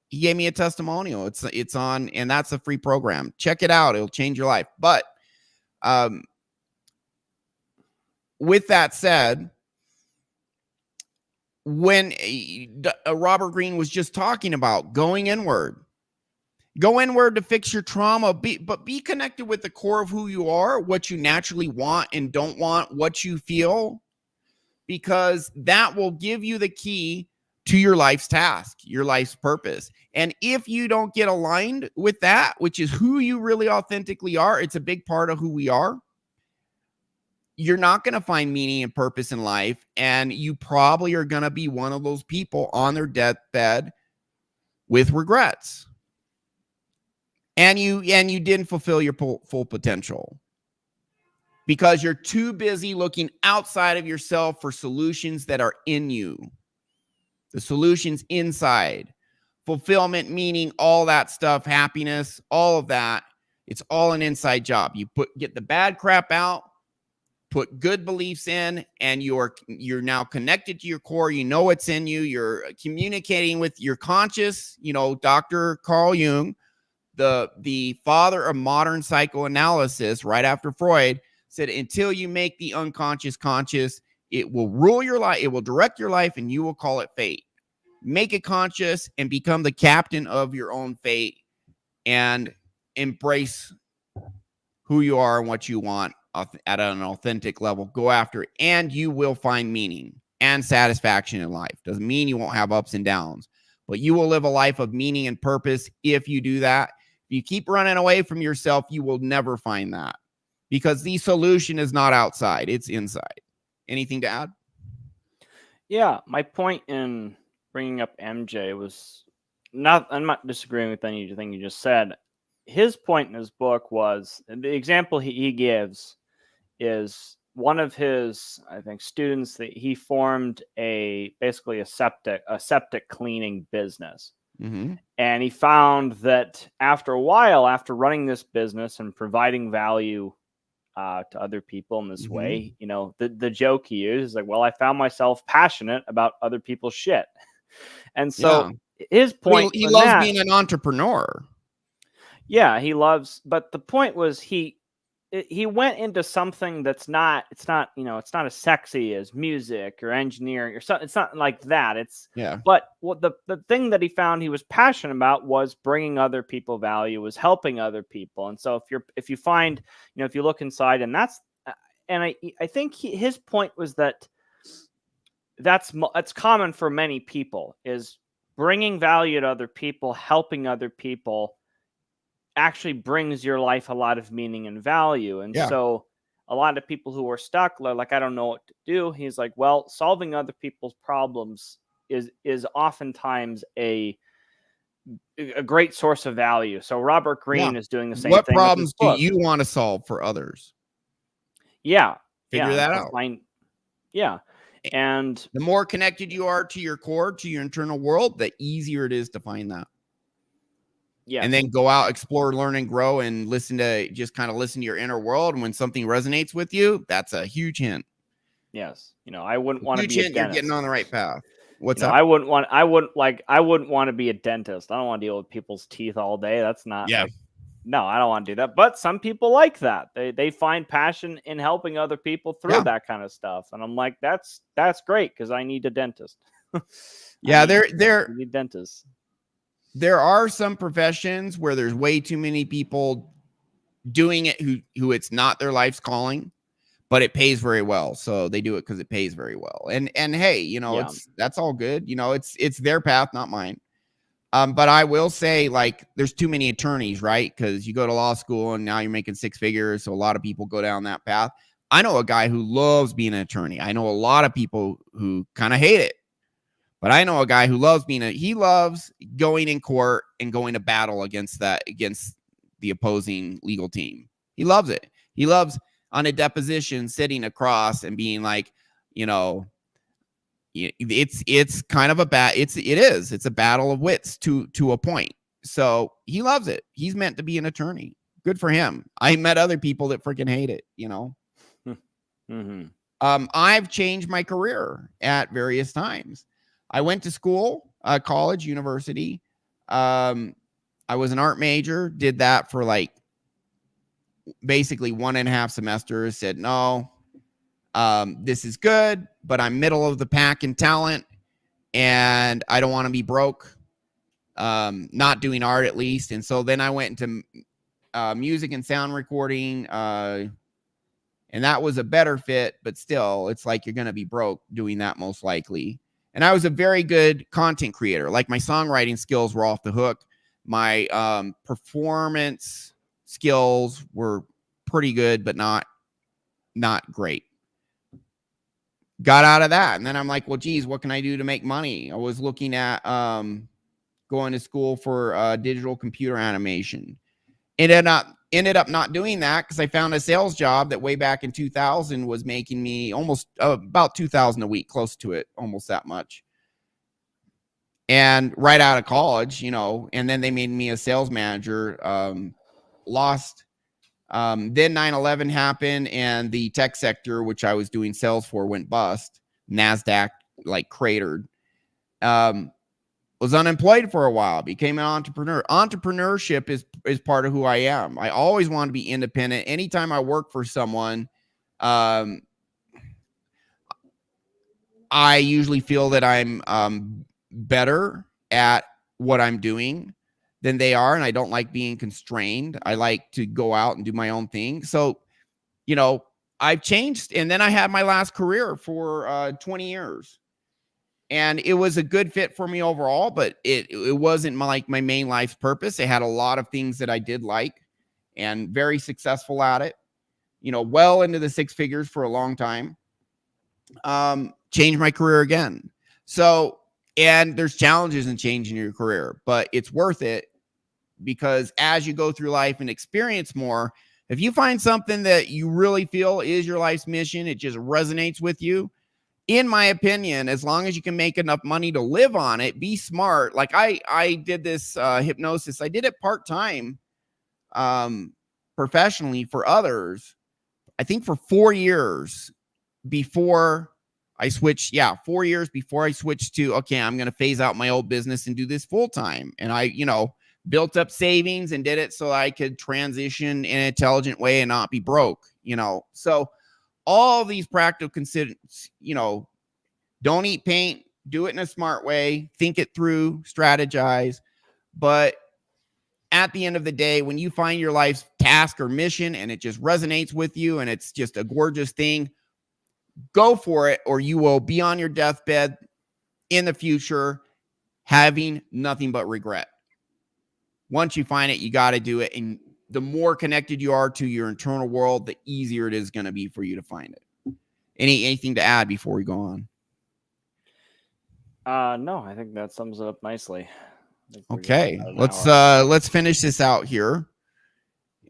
he gave me a testimonial. It's on, and that's a free program. Check it out. It'll change your life. But with that said, when Robert Greene was just talking about going inward, go inward to fix your trauma, but be connected with the core of who you are, what you naturally want and don't want, what you feel, because that will give you the key to your life's task, your life's purpose. And if you don't get aligned with that, which is who you really authentically are, it's a big part of who we are, you're not going to find meaning and purpose in life. And you probably are going to be one of those people on their deathbed with regrets. And you didn't fulfill your full potential because you're too busy looking outside of yourself for solutions that are in you. The solutions inside. Fulfillment, meaning, all that stuff, happiness, all of that. It's all an inside job. You get the bad crap out, put good beliefs in, and you're now connected to your core. You know what's in you. You're communicating with your conscious. Dr. Carl Jung, the father of modern psychoanalysis, right after Freud, said, until you make the unconscious conscious, it will rule your life. It will direct your life, and you will call it fate. Make it conscious and become the captain of your own fate, and embrace who you are and what you want at an authentic level. Go after it, and you will find meaning and satisfaction in life. Doesn't mean you won't have ups and downs, but you will live a life of meaning and purpose if you do that. If you keep running away from yourself, you will never find that. because the solution is not outside, it's inside. Anything to add? Yeah, my point in bringing up MJ was not, I'm not disagreeing with anything you just said. His point in his book was, the example he gives is one of his, I think, students, that he formed basically a septic cleaning business. Mm-hmm. And he found that after a while, after running this business and providing value to other people in this way, you know, the joke he used is like, well, I found myself passionate about other people's shit. And so his point, he loves being an entrepreneur. Yeah, he loves, but the point was he went into something that's not, it's not, you know, it's not as sexy as music or engineering or something. It's not like that. It's, but what the thing that he found he was passionate about was bringing other people value, was helping other people. And so if you find, you know, if you look inside, and that's, and I think his point was that that's common for many people, is bringing value to other people, helping other people actually brings your life a lot of meaning and value. And so a lot of people who are stuck, like, I don't know what to do. He's like, well, solving other people's problems is oftentimes a great source of value. So Robert Greene is doing the same thing. What problems do you want to solve for others? Figure that out. And the more connected you are to your core, to your internal world, the easier it is to find that. And then go out, explore, learn, and grow, and listen to your inner world. And when something resonates with you, that's a huge hint. Yes. You know, I wouldn't want to be a dentist. You're getting on the right path. What's up? I wouldn't want to be a dentist. I don't want to deal with people's teeth all day. That's not. No, I don't want to do that. But some people like that. They find passion in helping other people through that kind of stuff. And I'm like, that's great, because I need a dentist. I need dentists. There are some professions where there's way too many people doing it who it's not their life's calling, but it pays very well. So they do it because it pays very well. And hey, you know, that's all good. You know, it's their path, not mine. But I will say, like, there's too many attorneys, right? Because you go to law school and now you're making six figures. So a lot of people go down that path. I know a guy who loves being an attorney. I know a lot of people who kind of hate it. But I know a guy who loves he loves going in court and going to battle against the opposing legal team. He loves it. He loves on a deposition sitting across and being like, you know, it's kind of it's a battle of wits to a point. So he loves it. He's meant to be an attorney. Good for him. I met other people that freaking hate it, you know. I've changed my career at various times. I went to school, college, university. I was an art major, did that for like basically 1.5 semesters, said, no, this is good, but I'm middle of the pack in talent and I don't want to be broke, not doing art at least. And so then I went into music and sound recording, and that was a better fit, but still, it's like you're going to be broke doing that most likely. And I was a very good content creator. Like, my songwriting skills were off the hook. My performance skills were pretty good, but not great. Got out of that. And then I'm like, well, geez, what can I do to make money? I was looking at going to school for digital computer animation. Ended up not doing that because I found a sales job that way back in 2000 was making me almost about $2,000 a week, close to it, almost that much. And right out of college, you know, and then they made me a sales manager, lost. Then 9/11 happened and the tech sector, which I was doing sales for, went bust. NASDAQ like cratered. Was unemployed for a while, became an entrepreneur. Entrepreneurship is part of who I am. I always want to be independent. Anytime I work for someone, I usually feel that I'm better at what I'm doing than they are, and I don't like being constrained. I like to go out and do my own thing. So, you know, I've changed, and then I had my last career for 20 years. And it was a good fit for me overall, but it wasn't my main life's purpose. It had a lot of things that I did like and very successful at it. well into the six figures for a long time. Change my career again. So, and there's challenges in changing your career, but it's worth it, because as you go through life and experience more, if you find something that you really feel is your life's mission, it just resonates with you. In my opinion, as long as you can make enough money to live on it, be smart. Like I did this hypnosis. I did it part-time, professionally for others, I think for 4 years before I switched. Yeah, 4 years before I switched to, okay, I'm going to phase out my old business and do this full time. And I, built up savings and did it so I could transition in an intelligent way and not be broke, So all these practical don't eat paint, do it in a smart way, think it through, strategize. But at the end of the day, when you find your life's task or mission and it just resonates with you and it's just a gorgeous thing, go for it, or you will be on your deathbed in the future having nothing but regret. Once you find it, you got to do it. And the more connected you are to your internal world, the easier it is going to be for you to find it. Anything to add before we go on? No, I think that sums it up nicely. Okay, let's finish this out here.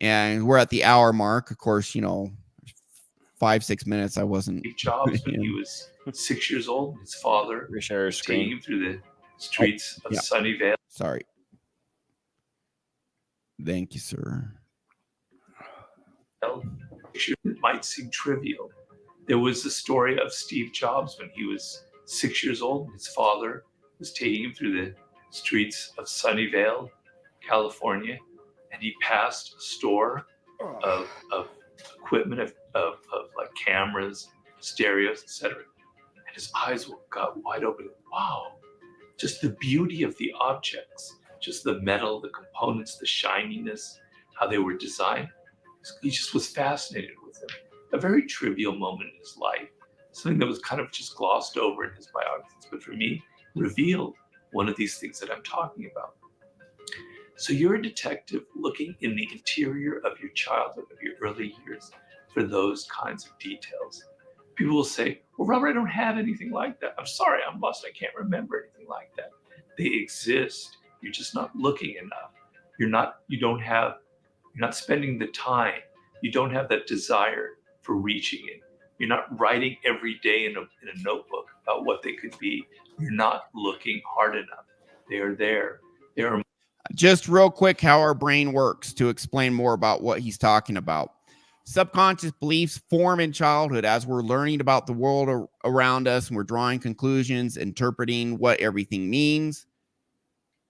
And we're at the hour mark. Of course, 5-6 minutes. I wasn't. Steve Jobs, when he was 6 years old, his father was taking him through the streets of Sunnyvale. Sorry. Thank you, sir. It might seem trivial. There was the story of Steve Jobs when he was 6 years old. His father was taking him through the streets of Sunnyvale, California, and he passed a store of equipment of like cameras, stereos, etc. And his eyes got wide open. Wow, just the beauty of the objects, just the metal, the components, the shininess, how they were designed. He just was fascinated with them. A very trivial moment in his life, something that was kind of just glossed over in his biographies, but for me, revealed one of these things that I'm talking about. So you're a detective looking in the interior of your childhood, of your early years, for those kinds of details. People will say, well, Robert, I don't have anything like that. I'm sorry, I'm lost. I can't remember anything like that. They exist. You're just not looking enough. You're not spending the time. You don't have that desire for reaching it. You're not writing every day in a notebook about what they could be. You're not looking hard enough. They are there. They are. Just real quick, how our brain works to explain more about what he's talking about. Subconscious beliefs form in childhood as we're learning about the world around us and we're drawing conclusions, interpreting what everything means,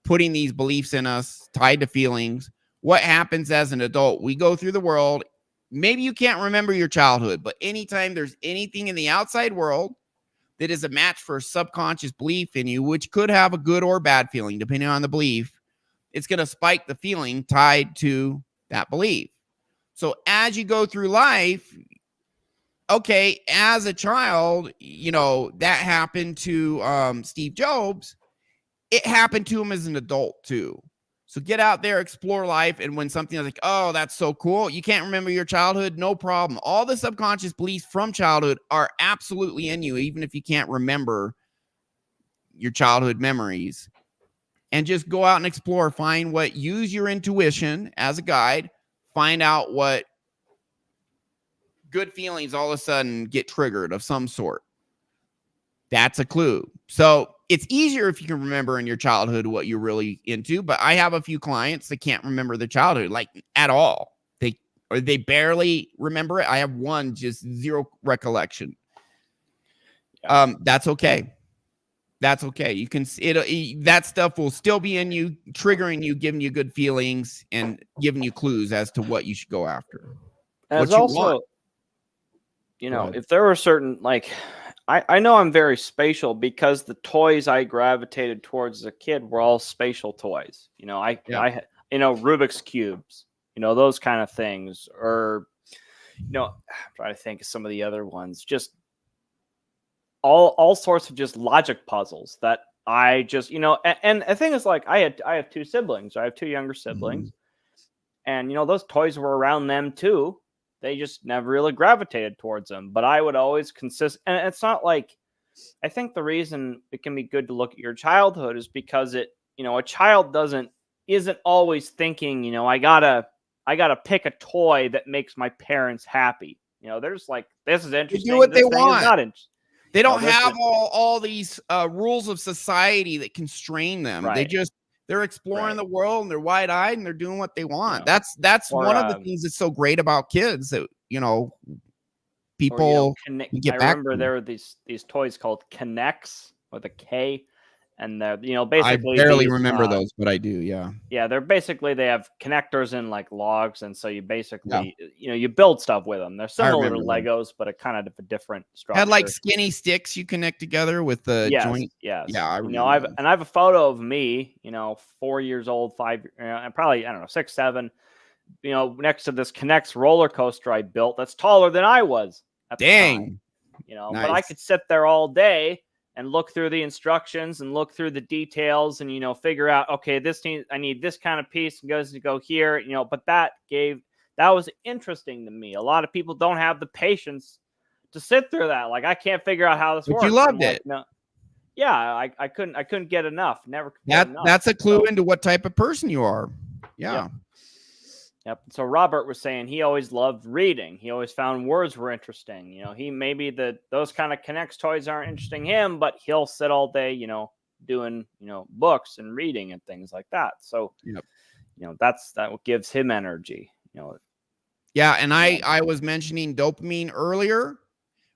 putting these beliefs in us, tied to feelings. What happens as an adult? We go through the world. Maybe you can't remember your childhood, but anytime there's anything in the outside world that is a match for a subconscious belief in you, which could have a good or bad feeling, depending on the belief, it's going to spike the feeling tied to that belief. So as you go through life, okay, as a child, that happened to Steve Jobs. It happened to him as an adult too. So get out there, explore life. And when something is like, oh, that's so cool, you can't remember your childhood, no problem. All the subconscious beliefs from childhood are absolutely in you, even if you can't remember your childhood memories. And just go out and explore, use your intuition as a guide, find out what good feelings all of a sudden get triggered of some sort. That's a clue. So it's easier if you can remember in your childhood what you're really into, but I have a few clients that can't remember their childhood, like at all. They barely remember it. I have one, just zero recollection. That's okay. That's okay. You can, that stuff will still be in you, triggering you, giving you good feelings and giving you clues as to what you should go after. As also, if there were certain, I know I'm very spatial because the toys I gravitated towards as a kid were all spatial toys. Rubik's cubes, those kind of things, or, I'm trying to think of some of the other ones, just all sorts of just logic puzzles that I just, and the thing is, I have two siblings. I have two younger siblings, and, those toys were around them too. they just never really gravitated towards them. But I would always consist, and it's not like, I think the reason it can be good to look at your childhood is because it, a child isn't always thinking, I gotta pick a toy that makes my parents happy. They're just like, this is They interesting. do what they This thing is want. not interesting. They don't have all these rules of society that constrain them. Right. They're exploring the world, and they're wide-eyed, and they're doing what they want. That's Or, one of the things that's so great about kids, that people get I back remember to. there were these toys called Connects with a K, and they're basically I barely remember those, but I do. Yeah. Yeah, they're basically, they have connectors and like logs, and so you basically you build stuff with them. They're similar to Legos, but a kind of a different structure. Had like skinny sticks you connect together with the joint. Yes. Yeah, I remember. I have a photo of me, 4 years old, and probably, I don't know, 6, 7, next to this Connects roller coaster I built that's taller than I was at the time. Nice. But I could sit there all day and look through the instructions and look through the details and, figure out, okay, I need this kind of piece and goes to go here, but that was interesting to me. A lot of people don't have the patience to sit through that. Like, I can't figure out how this works. You loved it. No. Yeah, I couldn't get enough. Never could get enough. That's a clue into what type of person you are. Yeah. Yep. So Robert was saying he always loved reading. He always found words were interesting. He maybe those kind of Connects toys aren't interesting him, but he'll sit all day, doing, books and reading and things like that. So, that's what gives him energy. Yeah, and I was mentioning dopamine earlier.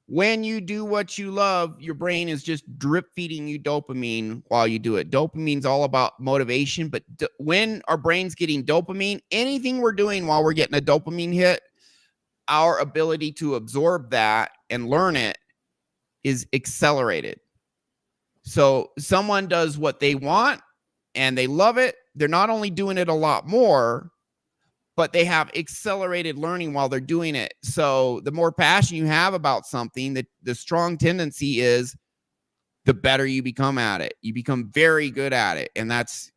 When you do what you love, your brain is just drip feeding you dopamine while you do it. Dopamine's all about motivation, but when our brain's getting dopamine, anything we're doing while we're getting a dopamine hit, our ability to absorb that and learn it is accelerated. So someone does what they want and they love it. They're not only doing it a lot more, but they have accelerated learning while they're doing it. So the more passion you have about something, the strong tendency is the better you become at it. You become very good at it. And that's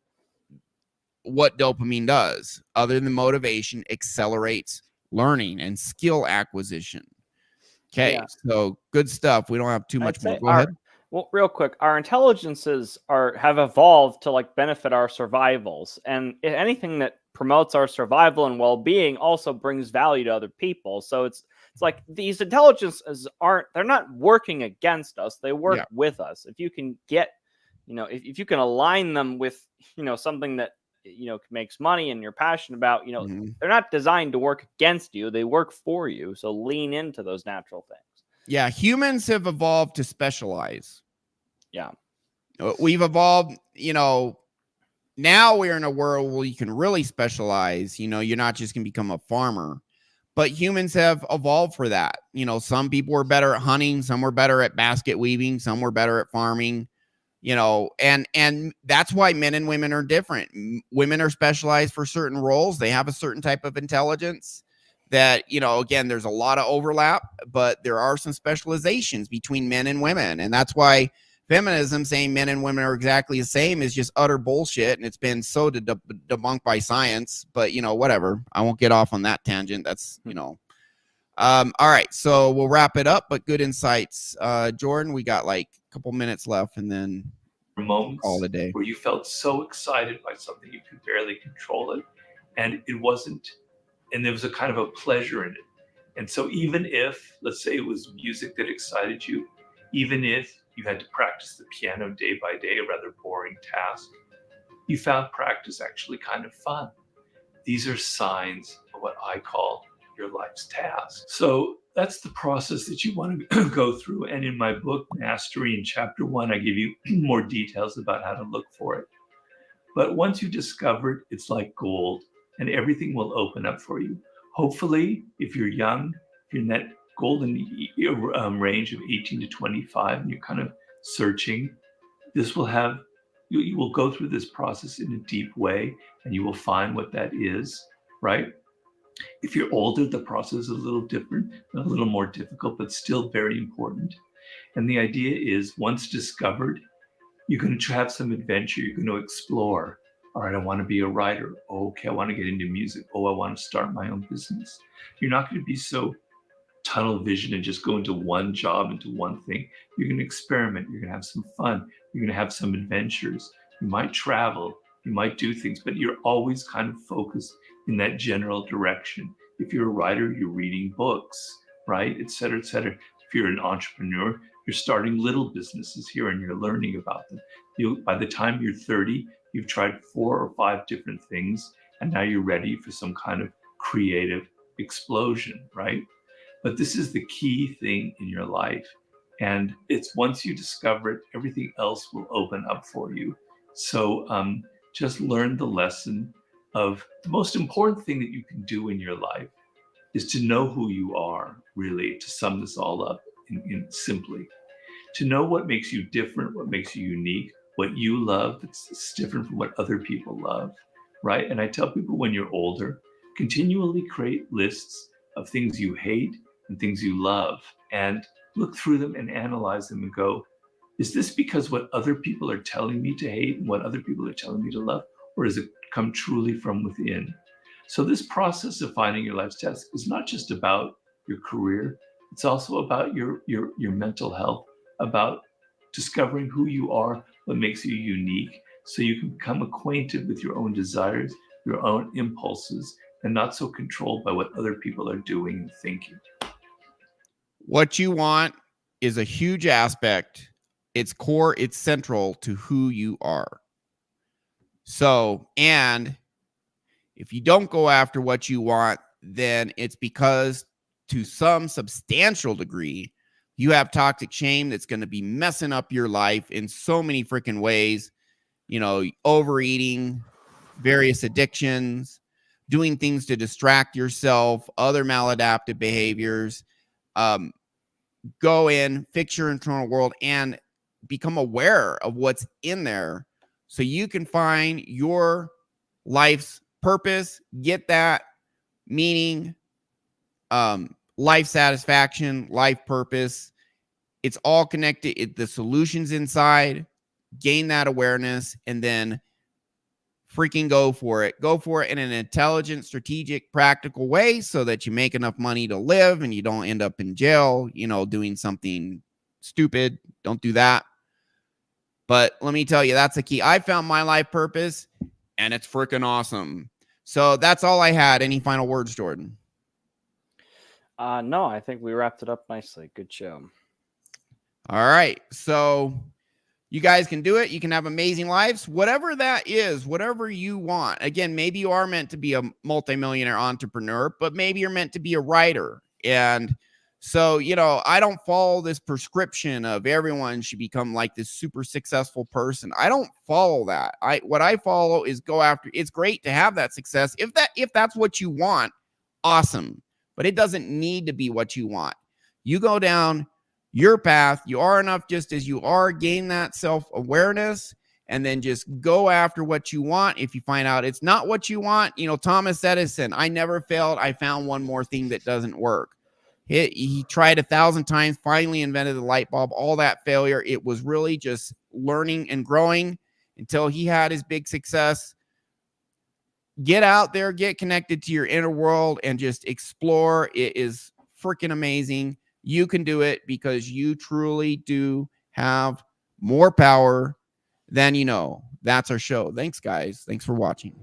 what dopamine does. Other than motivation, accelerates learning and skill acquisition. Okay, so good stuff. We don't have too much more. Go ahead. Well, real quick, our intelligences have evolved to like benefit our survivals. And anything that promotes our survival and well-being also brings value to other people. So it's like these intelligences they're not working against us. They work with us. If you can get, if you can align them with, something that, makes money and you're passionate about, they're not designed to work against you. They work for you. So lean into those natural things. Yeah. Humans have evolved to specialize. Yeah. We've evolved, now we're in a world where you can really specialize. You're not just going to become a farmer, but humans have evolved for that. Some people were better at hunting, some were better at basket weaving, some were better at farming, and that's why men and women are different. Women are specialized for certain roles. They have a certain type of intelligence that, again, there's a lot of overlap, but there are some specializations between men and women. And that's why feminism saying men and women are exactly the same is just utter bullshit. And it's been so debunked by science, but whatever. I won't get off on that tangent. That's, all right. So we'll wrap it up, but good insights. Jordan, we got like a couple minutes left and then moments call it a day. Where you felt so excited by something you could barely control it. And it wasn't, and there was a kind of a pleasure in it. And so even if, let's say it was music that excited you, even if you had to practice the piano day by day, a rather boring task, you found practice actually kind of fun. These are signs of what I call your life's task. So that's the process that you want to go through. And in my book, Mastery, in chapter 1, I give you more details about how to look for it. But once you discover it, it's like gold and everything will open up for you. Hopefully, if you're young, if you're in that golden range of 18 to 25 and you're kind of searching, this will have, you will go through this process in a deep way and you will find what that is, right? If you're older, the process is a little different, a little more difficult, but still very important. And the idea is once discovered, you're going to have some adventure, you're going to explore. All right, I want to be a writer. Okay, I want to get into music. Oh, I want to start my own business. You're not going to be so tunnel vision and just go into one job, into one thing. You're going to experiment. You're going to have some fun. You're going to have some adventures. You might travel. You might do things, but you're always kind of focused in that general direction. If you're a writer, you're reading books, right? Et cetera, et cetera. If you're an entrepreneur, you're starting little businesses here and you're learning about them. By the time you're 30, you've tried 4 or 5 different things, and now you're ready for some kind of creative explosion, right? But this is the key thing in your life. And it's once you discover it, everything else will open up for you. So just learn the lesson of the most important thing that you can do in your life is to know who you are, really, to sum this all up in simply. To know what makes you different, what makes you unique, what you love that's different from what other people love, right? And I tell people when you're older, continually create lists of things you hate and things you love, and look through them and analyze them and go, is this because what other people are telling me to hate and what other people are telling me to love, or does it come truly from within? So this process of finding your life's task is not just about your career, it's also about your mental health, about discovering who you are, what makes you unique, so you can become acquainted with your own desires, your own impulses, and not so controlled by what other people are doing and thinking. What you want is a huge aspect. It's core, it's central to who you are. So, and if you don't go after what you want, then it's because to some substantial degree, you have toxic shame that's going to be messing up your life in so many freaking ways. You know, overeating, various addictions, doing things to distract yourself, other maladaptive behaviors. Go in, fix your internal world, and become aware of what's in there so you can find your life's purpose, get that meaning, life satisfaction, life purpose. It's all connected. The solution's inside. Gain that awareness and then freaking go for it. Go for it in an intelligent, strategic, practical way so that you make enough money to live and you don't end up in jail, you know, doing something stupid. Don't do that. But let me tell you, that's the key. I found my life purpose and it's freaking awesome. So that's all I had. Any final words, Jordan? No, I think we wrapped it up nicely. Good show. All right. So you guys can do it. You can have amazing lives, whatever that is, whatever you want. Again, maybe you are meant to be a multimillionaire entrepreneur, but maybe you're meant to be a writer. And so, you know, I don't follow this prescription of everyone should become like this super successful person. I don't follow that. What I follow is go after. It's great to have that success. If that's what you want, awesome. But it doesn't need to be what you want. You go down your path. You are enough just as you are. Gain that self-awareness and then just go after what you want. If you find out it's not what you want, you know, Thomas Edison, I never failed. I found one more thing that doesn't work. He tried 1,000 times, finally invented the light bulb, all that failure. It was really just learning and growing until he had his big success. Get out there, get connected to your inner world and just explore. It is freaking amazing. You can do it because you truly do have more power than you know. That's our show. Thanks, guys. Thanks for watching.